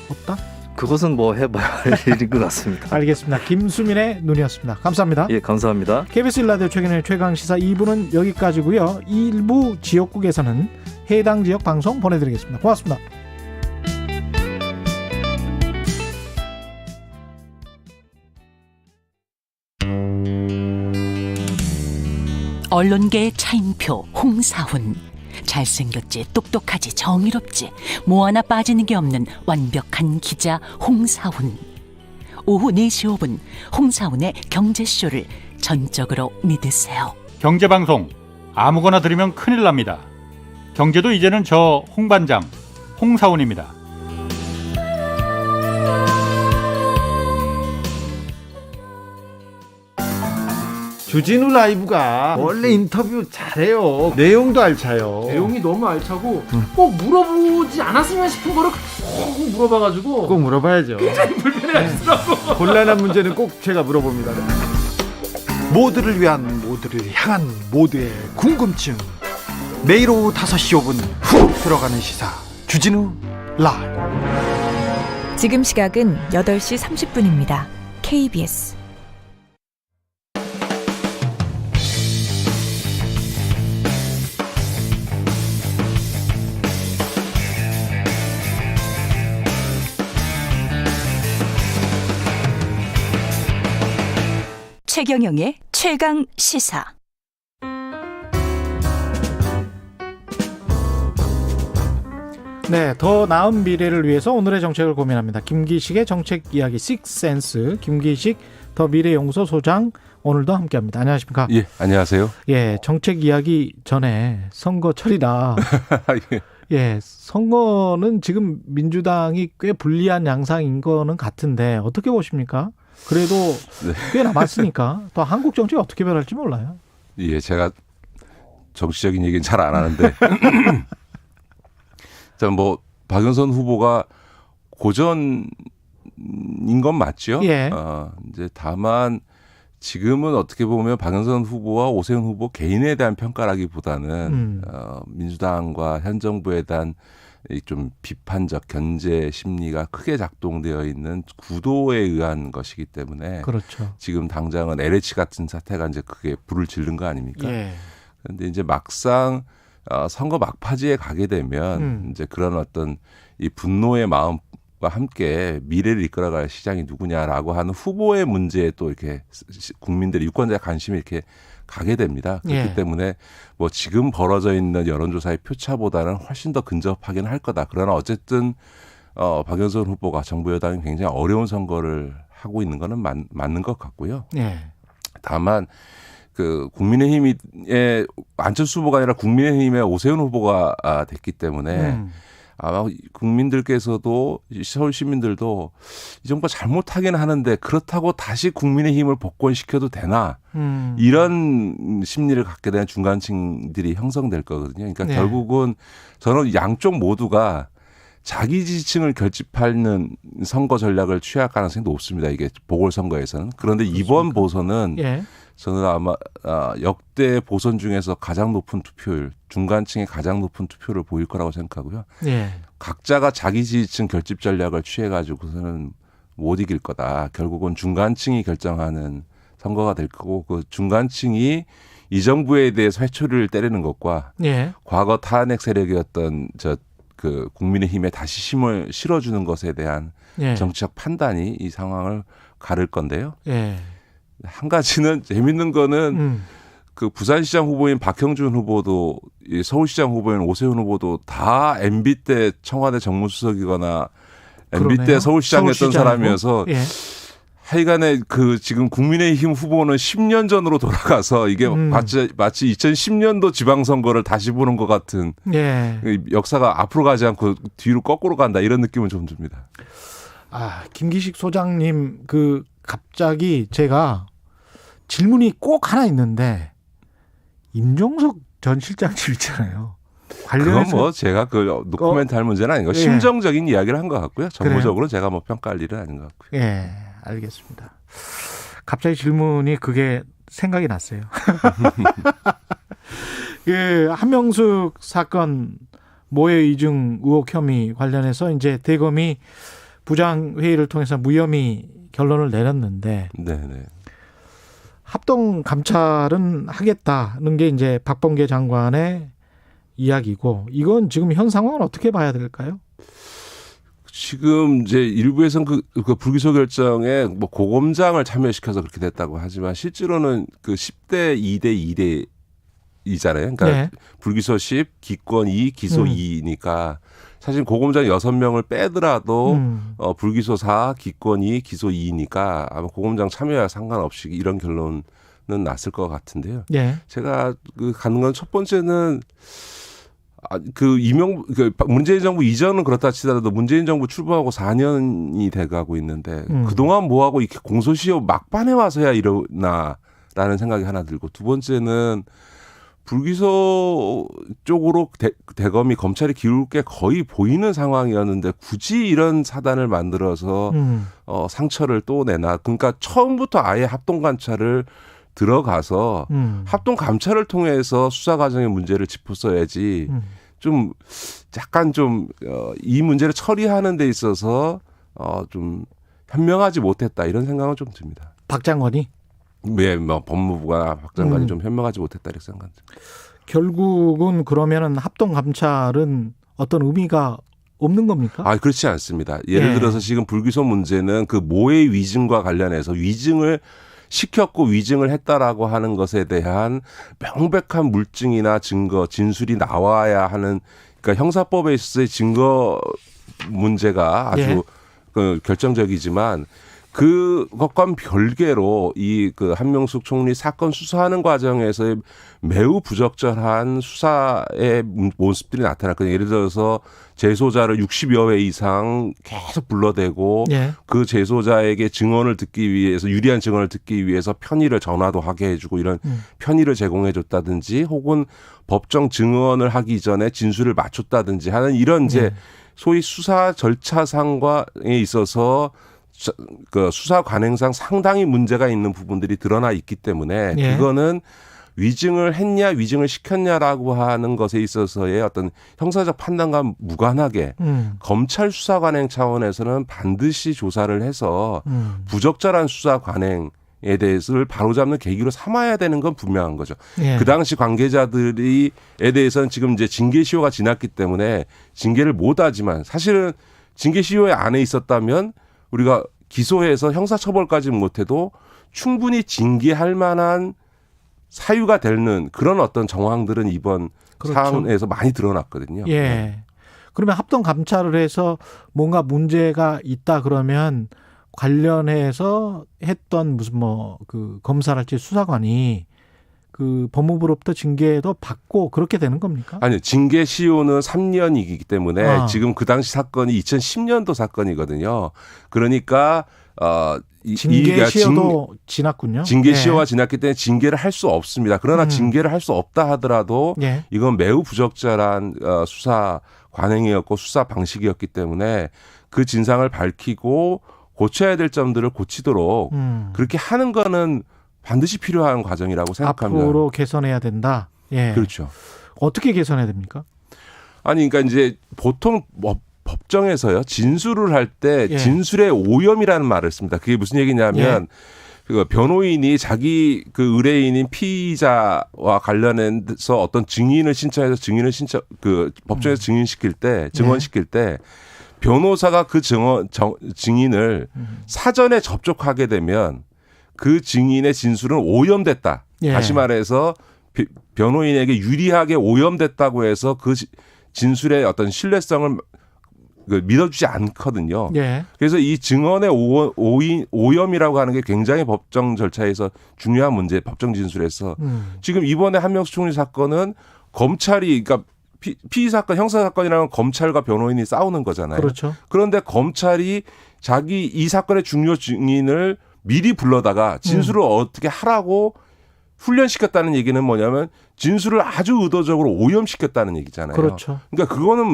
없다? 그것은 뭐 해봐야 할 일인 것 같습니다. 알겠습니다. 김수민의 눈이었습니다. 감사합니다. 예, 감사합니다. KBS 1라디오 최근의 최강시사 2부는 여기까지고요. 일부 지역국에서는 해당 지역 방송 보내드리겠습니다. 고맙습니다. 언론계의 차인표 홍사훈. 잘생겼지, 똑똑하지, 정의롭지, 뭐 하나 빠지는 게 없는 완벽한 기자 홍사훈. 오후 4시 5분 홍사훈의 경제쇼를 전적으로 믿으세요. 경제방송 아무거나 들으면 큰일 납니다. 경제도 이제는 저 홍반장 홍사훈입니다. 주진우 라이브가 원래 인터뷰 잘해요. 내용도 알차요. 내용이 너무 알차고 꼭 물어보지 않았으면 싶은 거를 꼭 물어봐가지고 꼭 물어봐야죠. 굉장히 불편해하시더라고. 곤란한 문제는 꼭 제가 물어봅니다. 모두를 위한, 모두를 향한 모두의 궁금증. 매일 오후 5시 5분 훅 들어가는 시사 주진우 라이브. 지금 시각은 8시 30분입니다. KBS 최경영의 최강 시사. 네, 더 나은 미래를 위해서 오늘의 정책을 고민합니다. 김기식의 정책 이야기 식센스, 김기식 더 미래연구소 소장 오늘도 함께합니다. 안녕하십니까? 예, 안녕하세요. 예, 정책 이야기 전에 선거철이라 예, 선거는 지금 민주당이 꽤 불리한 양상인 거는 같은데 어떻게 보십니까? 그래도 꽤 남았으니까 또 한국 정치 어떻게 변할지 몰라요. 예, 제가 정치적인 얘기는 잘 안 하는데 뭐 박영선 후보가 고전인 건 맞죠. 예. 이제 다만 지금은 어떻게 보면 박영선 후보와 오세훈 후보 개인에 대한 평가라기보다는 민주당과 현 정부에 대한 좀 비판적 견제 심리가 크게 작동되어 있는 구도에 의한 것이기 때문에 그렇죠. 지금 당장은 LH 같은 사태가 이제 그게 불을 지른 거 아닙니까? 예. 그런데 이제 막상 선거 막바지에 가게 되면 이제 그런 어떤 이 분노의 마음과 함께 미래를 이끌어갈 시장이 누구냐라고 하는 후보의 문제에 또 이렇게 국민들의 유권자의 관심이 이렇게 가게 됩니다. 그렇기 예. 때문에 뭐 지금 벌어져 있는 여론조사의 표차보다는 훨씬 더 근접하긴 할 거다. 그러나 어쨌든 박영선 후보가 정부 여당이 굉장히 어려운 선거를 하고 있는 거는 맞는 것 같고요. 예. 다만 그 국민의힘의 안철수 후보가 아니라 국민의힘의 오세훈 후보가 됐기 때문에 아마 국민들께서도 서울 시민들도 이 정부가 잘못하긴 하는데 그렇다고 다시 국민의힘을 복권시켜도 되나 이런 심리를 갖게 되는 중간층들이 형성될 거거든요. 그러니까 네. 결국은 저는 양쪽 모두가 자기 지지층을 결집하는 선거 전략을 취할 가능성이 높습니다. 이게 보궐선거에서는. 그런데 이번 보선은 예. 저는 아마 역대 보선 중에서 가장 높은 투표율, 중간층의 가장 높은 투표를 보일 거라고 생각하고요. 예. 각자가 자기 지지층 결집 전략을 취해가지고서는 못 이길 거다. 결국은 중간층이 결정하는 선거가 될 거고 그 중간층이 이 정부에 대해서 회초리를 때리는 것과 예. 과거 탄핵 세력이었던 그 국민의힘에 다시 힘을 실어주는 것에 대한 예. 정치적 판단이 이 상황을 가를 건데요. 예. 한 가지는 재밌는 거는 그 부산시장 후보인 박형준 후보도 서울시장 후보인 오세훈 후보도 다 MB 때 청와대 정무수석이거나 MB 그러네요. 때 서울시장이었던 서울시장이고. 사람이어서 예. 하여간에 그 지금 국민의힘 후보는 10년 전으로 돌아가서 이게 마치 2010년도 지방선거를 다시 보는 것 같은 예. 역사가 앞으로 가지 않고 뒤로 거꾸로 간다 이런 느낌은 좀 듭니다. 김기식 소장님 갑자기 제가 질문이 꼭 하나 있는데 임종석 전 실장님 있잖아요. 그건 뭐 제가 그 노코멘트 할 문제는 아닌 거. 예. 심정적인 이야기를 한 것 같고요. 정보적으로 제가 뭐 평가할 일은 아닌 것 같고요. 예, 알겠습니다. 갑자기 질문이 그게 생각이 났어요. 그 한명숙 사건 모해 이중 의혹 혐의 관련해서 이제 대검이 부장 회의를 통해서 무혐의 결론을 내렸는데, 네네. 합동 감찰은 하겠다는 게 이제 박범계 장관의 이야기고, 이건 지금 현 상황을 어떻게 봐야 될까요? 지금 이제 일부에서는 그 불기소 결정에 뭐 고검장을 참여시켜서 그렇게 됐다고 하지만 실제로는 그 10대 2대 2대 10이잖아요. 그러니까 네. 불기소 10, 기권 2, 기소 2니까 사실 고검장 6명을 빼더라도 불기소 4, 기권 2, 기소 2니까 아마 고검장 참여와 상관없이 이런 결론은 났을 것 같은데요. 네. 제가 가는 건 첫 번째는 문재인 정부 이전은 그렇다 치더라도 문재인 정부 출범하고 4년이 돼가고 있는데 그동안 뭐하고 이렇게 공소시효 막판에 와서야 이러나라는 생각이 하나 들고, 두 번째는 불기소 쪽으로 대검이 검찰이 기울 게 거의 보이는 상황이었는데 굳이 이런 사단을 만들어서 상처를 또 내나. 그러니까 처음부터 아예 합동감찰을 들어가서 합동 감찰을 통해서 수사 과정의 문제를 짚었어야지. 좀 약간 좀 이 문제를 처리하는 데 있어서 좀 현명하지 못했다 이런 생각은 좀 듭니다. 박 장관이? 네, 뭐 법무부가 박 장관이 좀 현명하지 못했다 이렇게 생각합니다. 결국은 그러면은 합동 감찰은 어떤 의미가 없는 겁니까? 그렇지 않습니다. 예를 들어서 지금 불기소 문제는 그 모의 위증과 관련해서 위증을 시켰고 위증을 했다라고 하는 것에 대한 명백한 물증이나 증거, 진술이 나와야 하는, 그러니까 형사법에 있어서의 증거 문제가 아주 결정적이지만 그것과는 별개로 이 한명숙 총리 사건 수사하는 과정에서 매우 부적절한 수사의 모습들이 나타났거든요. 예를 들어서 재소자를 60여 회 이상 계속 불러대고 그 재소자에게 증언을 듣기 위해서, 유리한 증언을 듣기 위해서 편의를 전화도 하게 해주고 이런 편의를 제공해줬다든지, 혹은 법정 증언을 하기 전에 진술을 맞췄다든지 하는 이런 이제 소위 수사 절차상에 있어서 수사 관행상 상당히 문제가 있는 부분들이 드러나 있기 때문에 그거는 위증을 했냐 위증을 시켰냐라고 하는 것에 있어서의 어떤 형사적 판단과 무관하게 검찰 수사 관행 차원에서는 반드시 조사를 해서 부적절한 수사 관행에 대해서를 바로잡는 계기로 삼아야 되는 건 분명한 거죠. 그 당시 관계자들에 대해서는 지금 이제 징계 시효가 지났기 때문에 징계를 못하지만, 사실은 징계 시효에 안에 있었다면 우리가 기소해서 형사처벌까지 못해도 충분히 징계할 만한 사유가 되는 그런 어떤 정황들은 이번 사안에서 많이 드러났거든요. 그러면 합동 감찰을 해서 뭔가 문제가 있다 그러면 관련해서 했던 무슨 검사랄지 수사관이 법무부로부터 징계도 받고 그렇게 되는 겁니까? 아니요. 징계 시효는 3년이기 때문에 지금 그 당시 사건이 2010년도 사건이거든요. 그러니까 징계 시효도 지났군요. 징계 시효가 지났기 때문에 징계를 할 수 없습니다. 그러나 징계를 할 수 없다 하더라도 이건 매우 부적절한 수사 관행이었고 수사 방식이었기 때문에 그 진상을 밝히고 고쳐야 될 점들을 고치도록 그렇게 하는 거는 반드시 필요한 과정이라고 생각합니다. 앞으로 개선해야 된다. 그렇죠. 어떻게 개선해야 됩니까? 그러니까 이제 보통 법정에서요, 진술을 할 때 진술의 오염이라는 말을 씁니다. 그게 무슨 얘기냐면 변호인이 자기 의뢰인인 피의자와 관련해서 어떤 증인을 신청해서 법정에서 증언시킬 때 변호사가 그 증인을 사전에 접촉하게 되면 그 증인의 진술은 오염됐다. 다시 말해서 변호인에게 유리하게 오염됐다고 해서 그 진술의 어떤 신뢰성을 믿어주지 않거든요. 그래서 이 증언의 오염이라고 하는 게 굉장히 법정 절차에서 중요한 문제, 법정 진술에서. 지금 이번에 한명숙 총리 사건은 검찰이, 그러니까 피의 사건, 형사 사건이라면 검찰과 변호인이 싸우는 거잖아요. 그렇죠. 그런데 검찰이 자기 이 사건의 중요 증인을 미리 불러다가 진술을 어떻게 하라고 훈련시켰다는 얘기는 뭐냐면 진술을 아주 의도적으로 오염시켰다는 얘기잖아요. 그렇죠. 그러니까 그거는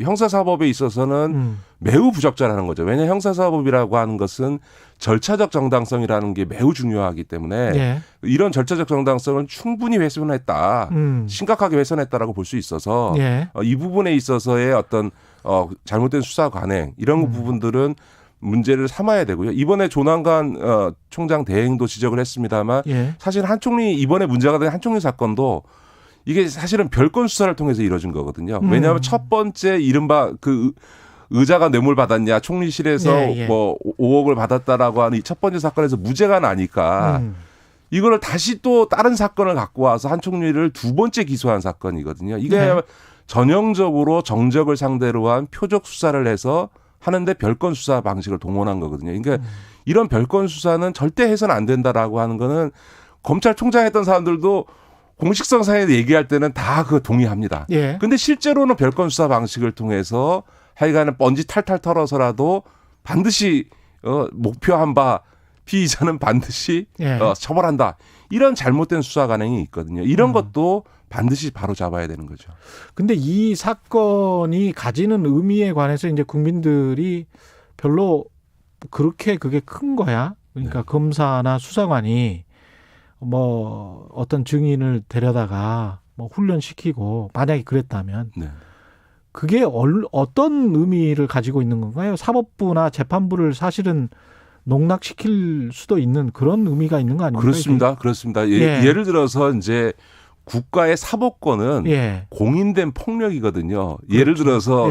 형사사법에 있어서는 매우 부적절한 거죠. 왜냐하면 형사사법이라고 하는 것은 절차적 정당성이라는 게 매우 중요하기 때문에 이런 절차적 정당성을 충분히 훼손했다. 심각하게 훼손했다라고 볼 수 있어서 이 부분에 있어서의 어떤 잘못된 수사 관행 이런 부분들은 문제를 삼아야 되고요. 이번에 조남관 총장 대행도 지적을 했습니다만 사실 한 총리, 이번에 문제가 된 한 총리 사건도 이게 사실은 별건 수사를 통해서 이루어진 거거든요. 왜냐하면 첫 번째 이른바 의자가 뇌물 받았냐, 총리실에서 5억을 받았다라고 하는 이 첫 번째 사건에서 무죄가 나니까 이거를 다시 또 다른 사건을 갖고 와서 한총리를 두 번째 기소한 사건이거든요. 이게 전형적으로 정적을 상대로 한 표적 수사를 해서 하는데 별건 수사 방식을 동원한 거거든요. 그러니까 이런 별건 수사는 절대 해서는 안 된다라고 하는 거는 검찰총장 했던 사람들도 공식성상에 얘기할 때는 다 그 동의합니다. 근데 실제로는 별건 수사 방식을 통해서 하여간에 먼지 탈탈 털어서라도 반드시 목표한 바 피의자는 반드시 처벌한다. 이런 잘못된 수사 관행이 있거든요. 이런 것도 반드시 바로 잡아야 되는 거죠. 근데 이 사건이 가지는 의미에 관해서 이제 국민들이 별로 그렇게 그게 큰 거야. 그러니까 검사나 수사관이 뭐 어떤 증인을 데려다가 뭐 훈련시키고 만약에 그랬다면 그게 어떤 의미를 가지고 있는 건가요? 사법부나 재판부를 사실은 농락시킬 수도 있는 그런 의미가 있는 거 아닙니까? 그렇습니다. 그렇습니다. 예를 들어서 이제 국가의 사법권은 공인된 폭력이거든요. 예를 들어서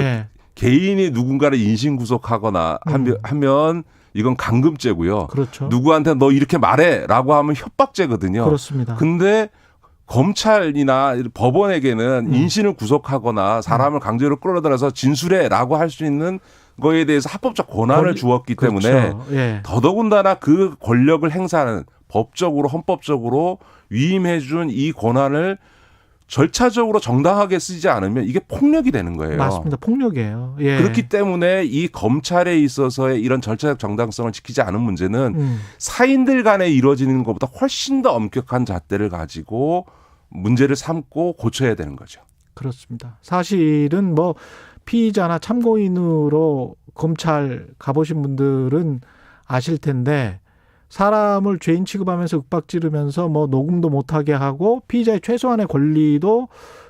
개인이 누군가를 인신구속하거나 하면 이건 감금죄고요. 그렇죠. 누구한테 너 이렇게 말해라고 하면 협박죄거든요. 그렇습니다. 근데 검찰이나 법원에게는 인신을 구속하거나 사람을 강제로 끌어들여서 진술해라고 할 수 있는 거에 대해서 합법적 권한을 주었기 때문에 더더군다나 그 권력을 행사하는 법적으로 헌법적으로 위임해 준 이 권한을 절차적으로 정당하게 쓰지 않으면 이게 폭력이 되는 거예요. 맞습니다. 폭력이에요. 그렇기 때문에 이 검찰에 있어서의 이런 절차적 정당성을 지키지 않은 문제는 사인들 간에 이루어지는 것보다 훨씬 더 엄격한 잣대를 가지고 문제를 삼고 고쳐야 되는 거죠. 그렇습니다. 사실은 뭐 피의자나 참고인으로 검찰 가보신 분들은 아실 텐데 사람을 죄인 취급하면서 윽박지르면서 뭐 녹음도 못하게 하고 피의자의 최소한의 권리도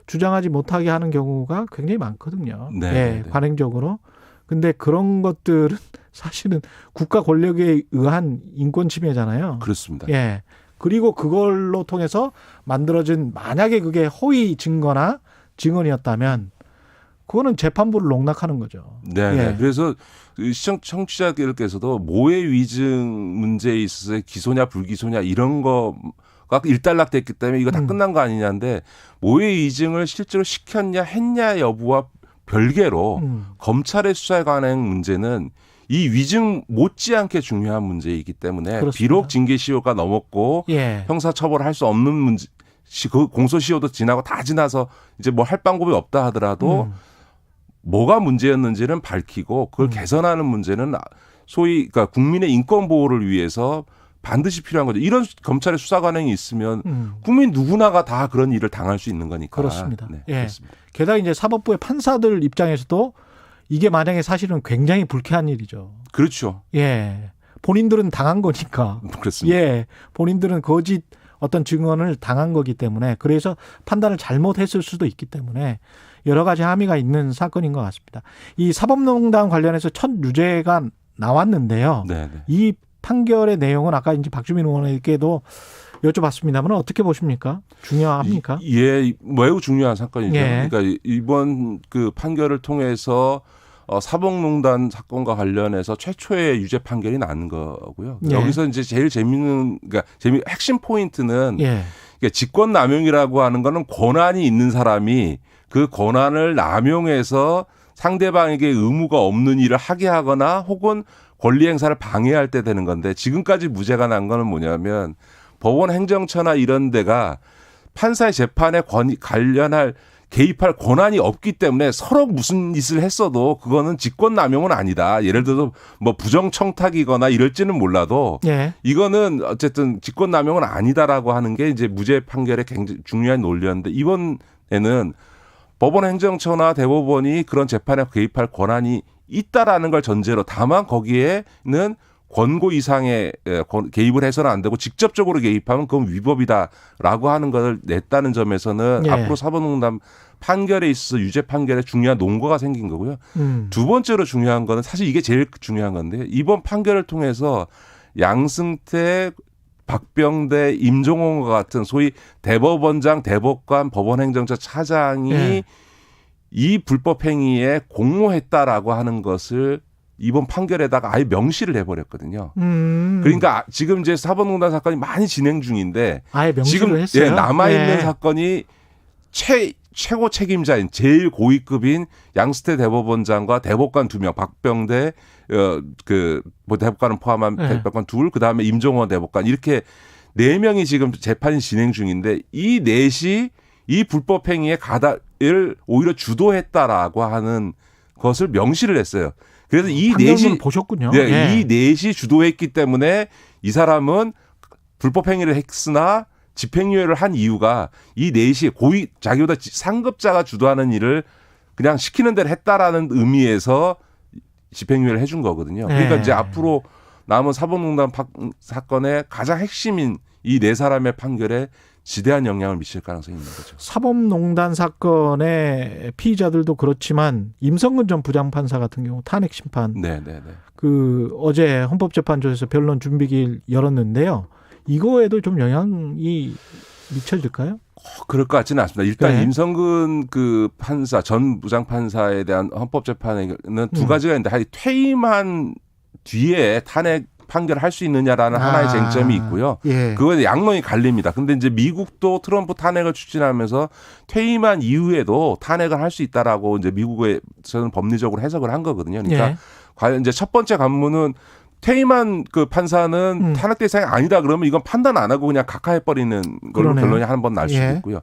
주장하지 못하게 하는 경우가 굉장히 많거든요. 관행적으로. 근데 그런 것들은 사실은 국가 권력에 의한 인권 침해잖아요. 그렇습니다. 그리고 그걸로 통해서 만들어진 만약에 그게 허위 증거나 증언이었다면 그거는 재판부를 농락하는 거죠. 그래서 청취자들께서도 모해 위증 문제에 있어서 기소냐 불기소냐 이런 거가 일단락됐기 때문에 이거 다 끝난 거 아니냐인데 모해 위증을 실제로 시켰냐 했냐 여부와 별개로 검찰의 수사에 관한 문제는 이 위증 못지않게 중요한 문제이기 때문에 비록 징계시효가 넘었고 형사처벌을 할 수 없는 문제, 그 공소시효도 지나고 다 지나서 이제 뭐 할 방법이 없다 하더라도 뭐가 문제였는지는 밝히고 그걸 개선하는 문제는 소위 그러니까 국민의 인권 보호를 위해서 반드시 필요한 거죠. 이런 검찰의 수사 관행이 있으면 국민 누구나가 다 그런 일을 당할 수 있는 거니까. 그렇습니다. 그렇습니다. 게다가 이제 사법부의 판사들 입장에서도 이게 만약에 사실은 굉장히 불쾌한 일이죠. 그렇죠. 본인들은 당한 거니까. 그렇습니다. 본인들은 거짓 어떤 증언을 당한 거기 때문에 그래서 판단을 잘못했을 수도 있기 때문에 여러 가지 함의가 있는 사건인 것 같습니다. 이 사법농단 관련해서 첫 유죄가 나왔는데요. 이 판결의 내용은 아까 이제 박주민 의원에게도 여쭤봤습니다만 어떻게 보십니까? 중요합니까? 매우 중요한 사건이죠. 그러니까 이번 그 판결을 통해서 사법농단 사건과 관련해서 최초의 유죄 판결이 나는 거고요. 여기서 이제 제일 재밌는, 그러니까 핵심 포인트는 직권남용이라고 하는 거는 권한이 있는 사람이 그 권한을 남용해서 상대방에게 의무가 없는 일을 하게 하거나 혹은 권리 행사를 방해할 때 되는 건데 지금까지 무죄가 난 거는 뭐냐면 법원 행정처나 이런 데가 판사의 재판에 관련할 개입할 권한이 없기 때문에 서로 무슨 짓을 했어도 그거는 직권남용은 아니다. 예를 들어서 뭐 부정청탁이거나 이럴지는 몰라도 이거는 어쨌든 직권남용은 아니다라고 하는 게 이제 무죄 판결의 굉장히 중요한 논리였는데 이번에는 법원 행정처나 대법원이 그런 재판에 개입할 권한이 있다라는 걸 전제로 다만 거기에는 권고 이상의 개입을 해서는 안 되고 직접적으로 개입하면 그건 위법이다라고 하는 것을 냈다는 점에서는 앞으로 사법농단 판결에 있어서 유죄 판결에 중요한 논거가 생긴 거고요. 두 번째로 중요한 거는 사실 이게 제일 중요한 건데 이번 판결을 통해서 양승태, 박병대, 임종원과 같은 소위 대법원장, 대법관, 법원행정처 차장이 이 불법 행위에 공모했다라고 하는 것을 이번 판결에다가 아예 명시를 해버렸거든요. 그러니까 지금 이제 사법농단 사건이 많이 진행 중인데 아예 명시를 지금 했어요. 남아있는 사건이 최고 책임자인 제일 고위급인 양승태 대법원장과 대법관 2명, 박병대 대법관을 포함한 대법관 2, 그다음에 임종원 대법관 이렇게 4명이 지금 재판이 진행 중인데 이 넷이 이 불법 행위의 가담을 오히려 주도했다라고 하는 것을 명시를 했어요. 그래서 이 넷이 보셨군요. 이 넷이 주도했기 때문에 이 사람은 불법 행위를 했으나 집행유예를 한 이유가 이 넷이 자기보다 상급자가 주도하는 일을 그냥 시키는 대로 했다라는 의미에서 집행유예를 해준 거거든요. 그러니까 이제 앞으로 남은 사법농단 사건의 가장 핵심인 이 4사람의 판결에 지대한 영향을 미칠 가능성이 있는 거죠. 사법농단 사건의 피의자들도 그렇지만 임성근 전 부장판사 같은 경우 탄핵 심판. 어제 헌법재판소에서 변론 준비기일 열었는데요. 이거에도 좀 영향이 미쳐질까요? 그럴 것 같지는 않습니다. 일단 임성근 판사 전 부장판사에 대한 헌법재판에는 두 가지가 있는데 퇴임한 뒤에 탄핵 판결을 할 수 있느냐라는 하나의 쟁점이 있고요. 그거에 양론이 갈립니다. 근데 이제 미국도 트럼프 탄핵을 추진하면서 퇴임한 이후에도 탄핵을 할 수 있다라고 이제 미국에서는 법리적으로 해석을 한 거거든요. 그러니까 과연 이제 첫 번째 관문은 퇴임한 판사는 탄핵 대상이 아니다 그러면 이건 판단 안 하고 그냥 각하해버리는 걸로 결론이 한 번 날 수도 있고요.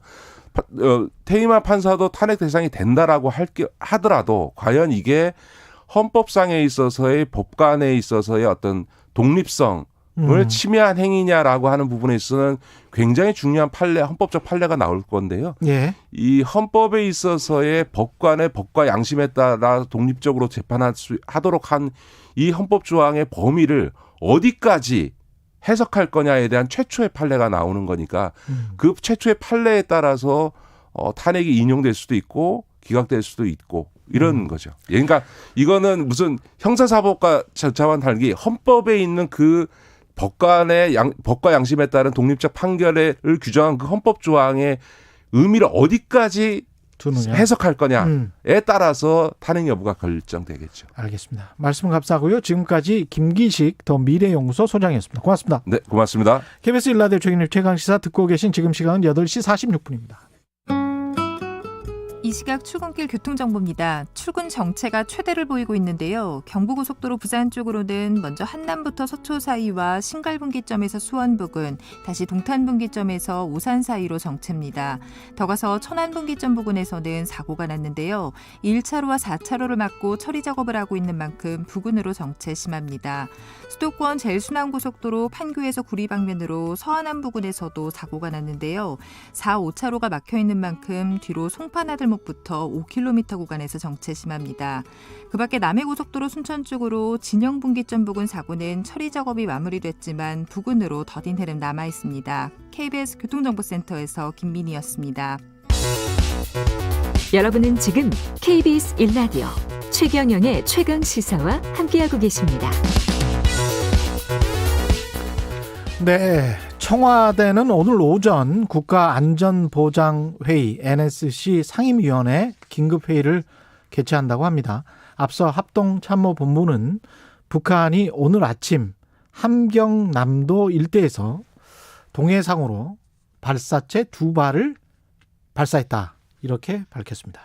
퇴임한 판사도 탄핵 대상이 된다라고 하더라도 과연 이게 헌법상에 있어서의 법관에 있어서의 어떤 독립성을 침해한 행위냐라고 하는 부분에 있어서는 굉장히 중요한 헌법적 판례가 나올 건데요. 이 헌법에 있어서의 법관의 법과 양심에 따라 독립적으로 재판하도록 한 이 헌법 조항의 범위를 어디까지 해석할 거냐에 대한 최초의 판례가 나오는 거니까 그 최초의 판례에 따라서 탄핵이 인용될 수도 있고 기각될 수도 있고 이런 거죠. 그러니까 이거는 무슨 형사사법과 절차와는 달리 헌법에 있는 그 법과 양심에 따른 독립적 판결을 규정한 그 헌법 조항의 의미를 어디까지 해석할 거냐에 따라서 탄핵 여부가 결정되겠죠. 알겠습니다. 말씀 감사하고요. 지금까지 김기식 더 미래연구소 소장이었습니다. 고맙습니다. 네, 고맙습니다. KBS 일라디오 최강시사 듣고 계신 지금 시간은 8시 46분입니다. 이 시각 출근길 교통정보입니다. 출근 정체가 최대를 보이고 있는데요. 경부고속도로 부산 쪽으로는 먼저 한남부터 서초 사이와 신갈분기점에서 수원 부근, 다시 동탄분기점에서 오산 사이로 정체입니다. 더 가서 천안분기점 부근에서는 사고가 났는데요. 1차로와 4차로를 막고 처리 작업을 하고 있는 만큼 부근으로 정체 심합니다. 수도권 제일순환고속도로 판교에서 구리 방면으로 서안암 부근에서도 사고가 났는데요. 4, 5차로가 막혀있는 만큼 뒤로 송파나들목부터 5km 구간에서 정체 심합니다. 그 밖에 남해고속도로 순천 쪽으로 진영분기점 부근 사고는 처리 작업이 마무리됐지만 부근으로 더딘 흐름 남아있습니다. KBS 교통정보센터에서 김민희였습니다. 여러분은 지금 KBS 1라디오 최경영의 최강시사와 함께하고 계십니다. 네, 청와대는 오늘 오전 국가안전보장회의 NSC 상임위원회 긴급회의를 개최한다고 합니다. 앞서 합동참모본부는 북한이 오늘 아침 함경남도 일대에서 동해상으로 발사체 2발을 발사했다. 이렇게 밝혔습니다.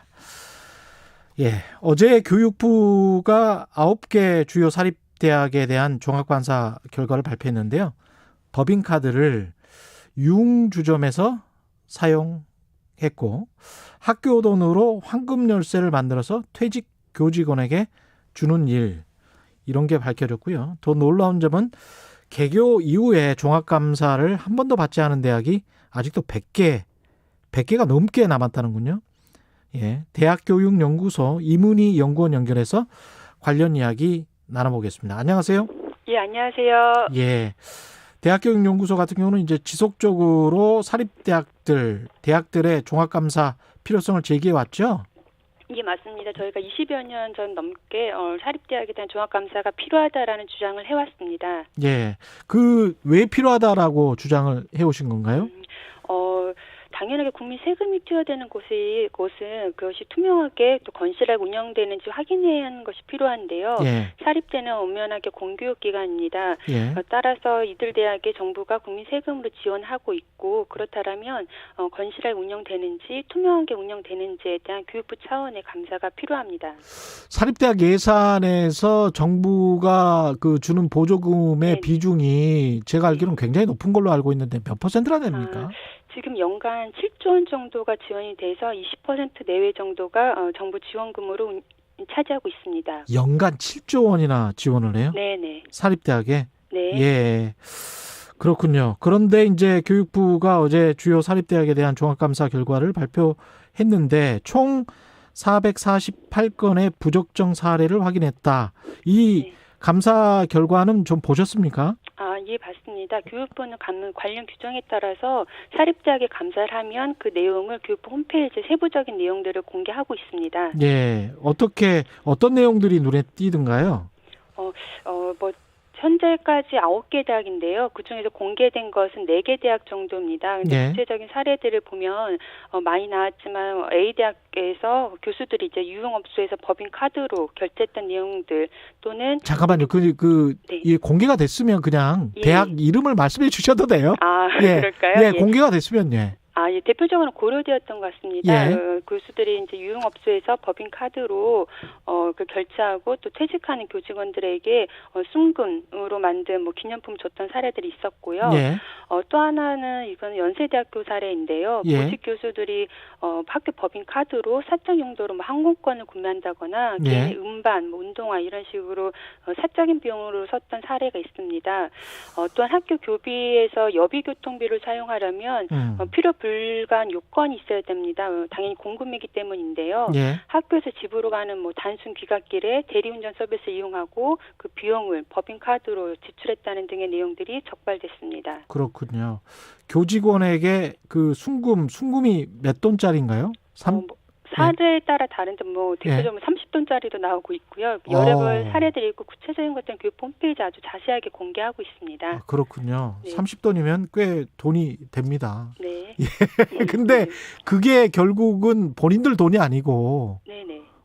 어제 교육부가 9개 주요 사립대학에 대한 종합관사 결과를 발표했는데요. 법인카드를 유흥주점에서 사용했고 학교 돈으로 황금 열쇠를 만들어서 퇴직 교직원에게 주는 일, 이런 게 밝혀졌고요. 더 놀라운 점은 개교 이후에 종합감사를 한 번도 받지 않은 대학이 아직도 100개가 넘게 남았다는군요. 대학교육연구소 이문희 연구원 연결해서 관련 이야기 나눠보겠습니다. 안녕하세요. 예, 안녕하세요. 대학교육연구소 같은 경우는 이제 지속적으로 대학들의 종합감사 필요성을 제기해 왔죠? 예, 맞습니다. 저희가 20여 년 전 넘게 사립대학에 대한 종합감사가 필요하다라는 주장을 해왔습니다. 왜 필요하다라고 주장을 해오신 건가요? 당연하게 국민 세금이 투여되는 곳은 그것이 투명하게 또 건실하게 운영되는지 확인해야 하는 것이 필요한데요. 예. 사립대는 엄연하게 공교육 기관입니다. 예. 따라서 이들 대학에 정부가 국민 세금으로 지원하고 있고 그렇다면 건실하게 운영되는지 투명하게 운영되는지에 대한 교육부 차원의 감사가 필요합니다. 사립대학 예산에서 정부가 그 주는 보조금의 비중이 제가 알기로는 굉장히 높은 걸로 알고 있는데 몇 %나 됩니까? 지금 연간 7조 원 정도가 지원이 돼서 20% 내외 정도가 정부 지원금으로 차지하고 있습니다. 연간 7조 원이나 지원을 해요? 네네. 사립대학에? 네. 예. 그렇군요. 그런데 이제 교육부가 어제 주요 사립대학에 대한 종합감사 결과를 발표했는데 총 448건의 부적정 사례를 확인했다. 이 감사 결과는 좀 보셨습니까? 예, 봤습니다. 교육부는 관련 규정에 따라서 사립대학에 감사를 하면 그 내용을 교육부 홈페이지에 세부적인 내용들을 공개하고 있습니다. 예. 어떤 내용들이 눈에 띄던가요? 현재까지 9개 대학인데요. 그중에서 공개된 것은 4개 대학 정도입니다. 근데 구체적인 사례들을 보면 많이 나왔지만 A 대학에서 교수들이 이제 유흥업소에서 법인 카드로 결제했던 내용들 또는 잠깐만요. 이 공개가 됐으면 그냥 대학 이름을 말씀해 주셔도 돼요. 그럴까요? 예, 공개가 됐으면 예, 대표적으로 고려되었던 것 같습니다. 교수들이 이제 유흥업소에서 법인 카드로 그 결제하고 또 퇴직하는 교직원들에게 순금으로 만든 기념품 줬던 사례들이 있었고요. 또 하나는 이건 연세대학교 사례인데요. 보직 교수들이 학교 법인 카드로 사적 용도로 항공권을 구매한다거나 개인 음반, 운동화 이런 식으로 사적인 비용으로 썼던 사례가 있습니다. 또한 학교 교비에서 여비 교통비를 사용하려면 필요 불가한 요건이 있어야 됩니다. 당연히 공금이기 때문인데요. 학교에서 집으로 가는 단순 귀갓길에 대리운전 서비스를 이용하고 그 비용을 법인 카드로 지출했다는 등의 내용들이 적발됐습니다. 그렇군요. 교직원에게 그 순금이 몇 돈짜리인가요? 사례에 따라 다른데 대표적으로 30돈짜리도 나오고 있고요. 여러분 사례들이 있고 구체적인 것들은 교육부 홈페이지 아주 자세하게 공개하고 있습니다. 그렇군요. 30돈이면 꽤 돈이 됩니다. 네. 근데 그게 결국은 본인들 돈이 아니고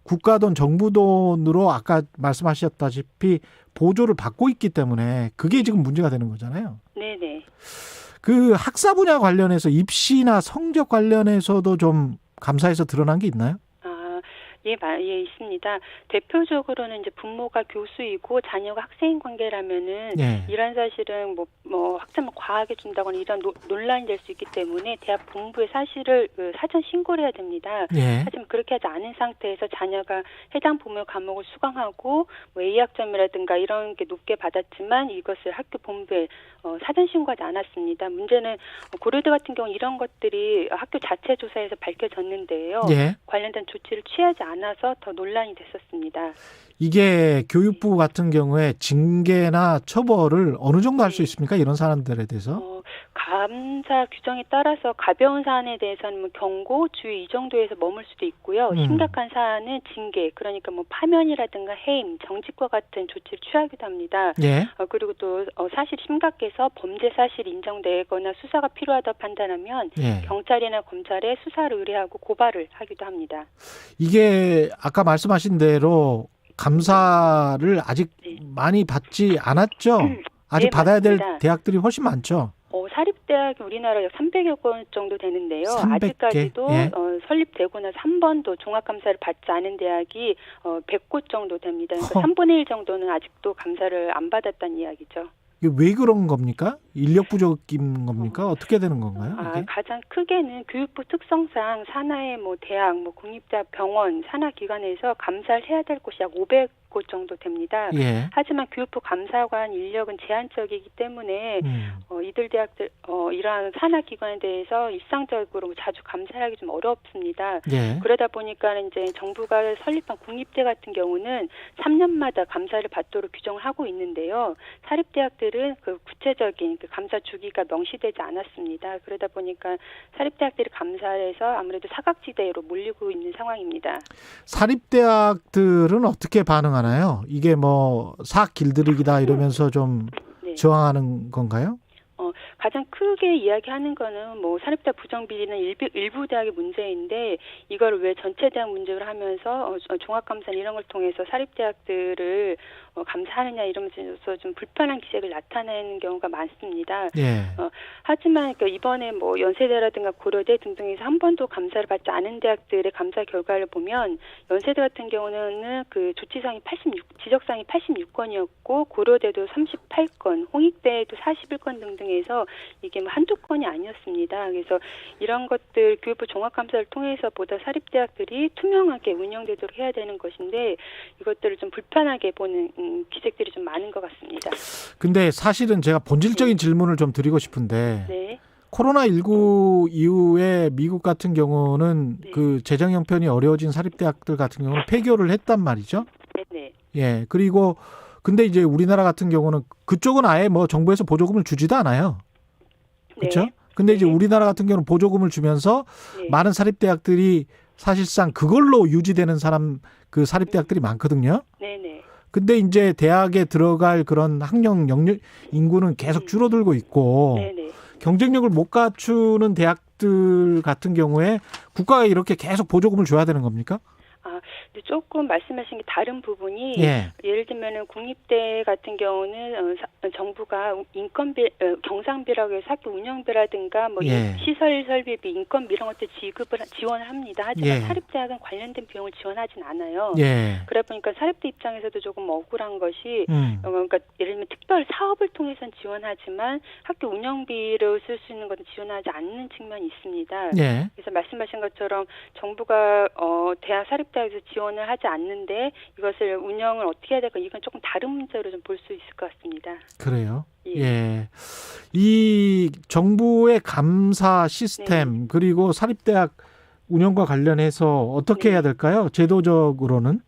국가 돈, 정부 돈으로 아까 말씀하셨다시피 보조를 받고 있기 때문에 그게 지금 문제가 되는 거잖아요. 네네. 그 학사 분야 관련해서 입시나 성적 관련해서도 좀 감사에서 드러난 게 있나요? 예, 있습니다. 대표적으로는 이제 부모가 교수이고 자녀가 학생인 관계라면은 이런 사실은 학점을 과하게 준다거나 이런 논란이 될 수 있기 때문에 대학 본부에 사실을 사전 신고를 해야 됩니다. 하지만 그렇게 하지 않은 상태에서 자녀가 해당 부모 과목을 수강하고 A학점이라든가 이런 게 높게 받았지만 이것을 학교 본부에 사전 신고하지 않았습니다. 문제는 고려대 같은 경우 이런 것들이 학교 자체 조사에서 밝혀졌는데요. 관련된 조치를 취하지 않아서 더 논란이 됐었습니다. 이게 교육부 같은 경우에 징계나 처벌을 어느 정도 할 수 있습니까? 이런 사람들에 대해서? 감사 규정에 따라서 가벼운 사안에 대해서는 경고, 주의 이 정도에서 머물 수도 있고요. 심각한 사안은 징계, 그러니까 파면이라든가 해임, 정직과 같은 조치를 취하기도 합니다. 그리고 또 사실이 심각해서 범죄 사실이 인정되거나 수사가 필요하다고 판단하면 경찰이나 검찰에 수사를 의뢰하고 고발을 하기도 합니다. 이게 아까 말씀하신 대로 감사를 아직 많이 받지 않았죠? 아직 받아야 될 대학들이 훨씬 많죠? 사립대학이 우리나라 약 300여 건 정도 되는데요. 300개? 아직까지도 설립되고 나서 한 번도 종합감사를 받지 않은 대학이 100곳 정도 됩니다. 그러니까 3분의 1 정도는 아직도 감사를 안 받았다는 이야기죠. 이게 왜 그런 겁니까? 인력 부족인 겁니까? 어떻게 되는 건가요? 가장 크게는 교육부 특성상 산하의 대학, 공립대학, 병원, 산하기관에서 감사를 해야 될 곳이 약 500곳 정도 됩니다. 하지만 교육부 감사관 인력은 제한적이기 때문에 이들 대학들 이러한 산하기관에 대해서 일상적으로 자주 감사를 하기 좀 어렵습니다. 그러다 보니까 이제 정부가 설립한 국립대 같은 경우는 3년마다 감사를 받도록 규정을 하고 있는데요. 사립대학들은 그 구체적인 그 감사 주기가 명시되지 않았습니다. 그러다 보니까 사립대학들이 감사해서 아무래도 사각지대로 몰리고 있는 상황입니다. 사립대학들은 어떻게 반응하나요? 이게 사학 길들이기다 이러면서 좀 저항하는 건가요? 가장 크게 이야기하는 거는 뭐 사립대학 부정 비리는 일부 대학의 문제인데 이걸 왜 전체 대학 문제로 하면서 종합감사 이런 걸 통해서 사립대학들을 감사하느냐 이러면서 좀 불편한 기색을 나타내는 경우가 많습니다. 예. 하지만 이번에 뭐 연세대라든가 고려대 등등에서 한 번도 감사를 받지 않은 대학들의 감사 결과를 보면 연세대 같은 경우는 그 조치사항이 지적사항이 86건이었고 고려대도 38건, 홍익대도 41건 등등해서 이게 뭐 한두 건이 아니었습니다. 그래서 이런 것들 교육부 종합감사를 통해서 보다 사립대학들이 투명하게 운영되도록 해야 되는 것인데 이것들을 좀 불편하게 보는 기색들이 좀 많은 것 같습니다. 근데 사실은 제가 본질적인 질문을 좀 드리고 싶은데 네. 코로나19 이후에 미국 같은 경우는 그 재정 형편이 어려워진 사립대학들 같은 경우는 폐교를 했단 말이죠. 네. 예. 그리고 근데 이제 우리나라 같은 경우는 그쪽은 아예 뭐 정부에서 보조금을 주지도 않아요. 그렇죠? 근데 이제 우리나라 같은 경우는 보조금을 주면서 많은 사립대학들이 사실상 그걸로 유지되는 그 사립대학들이 많거든요. 네네. 근데 이제 대학에 들어갈 그런 학력 인구는 계속 줄어들고 있고 경쟁력을 못 갖추는 대학들 같은 경우에 국가가 이렇게 계속 보조금을 줘야 되는 겁니까? 근데 조금 말씀하신 게 다른 부분이 예를 들면은 국립대 같은 경우는 정부가 인건비, 경상비라고 해서 학교 운영비라든가 뭐 시설 설비비, 인건비 이런 것들 지원을 합니다. 하지만 사립대학은 관련된 비용을 지원하진 않아요. 그래 보니까 사립대 입장에서도 조금 억울한 것이 그러니까 예를 들면 특별 사업을 통해서는 지원하지만 학교 운영비로 쓸 수 있는 것은 지원하지 않는 측면이 있습니다. 그래서 말씀하신 것처럼 정부가 대학 사립대학에서 지원을 하지 않는데 이것을 운영을 어떻게 해야 될까 이건 조금 다른 문제로 좀 볼 수 있을 것 같습니다. 그래요? 예. 이 정부의 감사 시스템 그리고 사립대학 운영과 관련해서 어떻게 해야 될까요? 제도적으로는?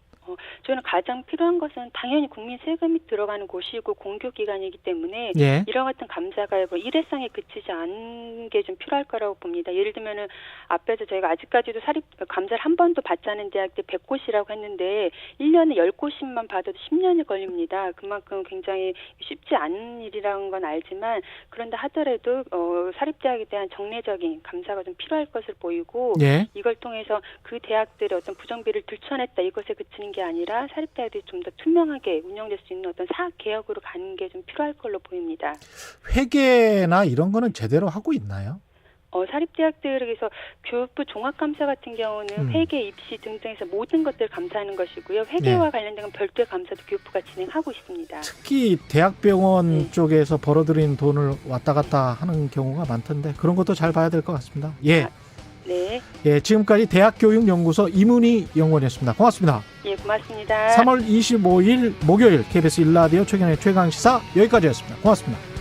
저는 가장 필요한 것은 당연히 국민 세금이 들어가는 곳이고 공교기관이기 때문에 이런 같은 감사가 일회성에 그치지 않는 게 좀 필요할 거라고 봅니다. 예를 들면은 앞에서 저희가 아직까지도 사립 감사를 한 번도 받지 않은 대학들 100곳이라고 했는데 1년에 10곳씩만 받아도 10년이 걸립니다. 그만큼 굉장히 쉽지 않은 일이라는 건 알지만 그런다 하더라도 사립대학에 대한 정례적인 감사가 좀 필요할 것을 보이고 이걸 통해서 그 대학들의 어떤 부정비를 들춰냈다 이것에 그치는 게 아니라 사립대학들이 좀 더 투명하게 운영될 수 있는 어떤 사학 개혁으로 가는 게 좀 필요할 걸로 보입니다. 회계나 이런 거는 제대로 하고 있나요? 사립대학들에서 교육부 종합감사 같은 경우는 회계, 입시 등등에서 모든 것들을 감사하는 것이고요. 회계와 관련된 건 별도의 감사도 교육부가 진행하고 있습니다. 특히 대학병원 쪽에서 벌어들인 돈을 왔다 갔다 하는 경우가 많던데 그런 것도 잘 봐야 될 것 같습니다. 예, 지금까지 대학교육연구소 이문희 연구원이었습니다. 고맙습니다. 예, 고맙습니다. 3월 25일 목요일 KBS 1라디오 최경영의 최강시사 여기까지였습니다. 고맙습니다.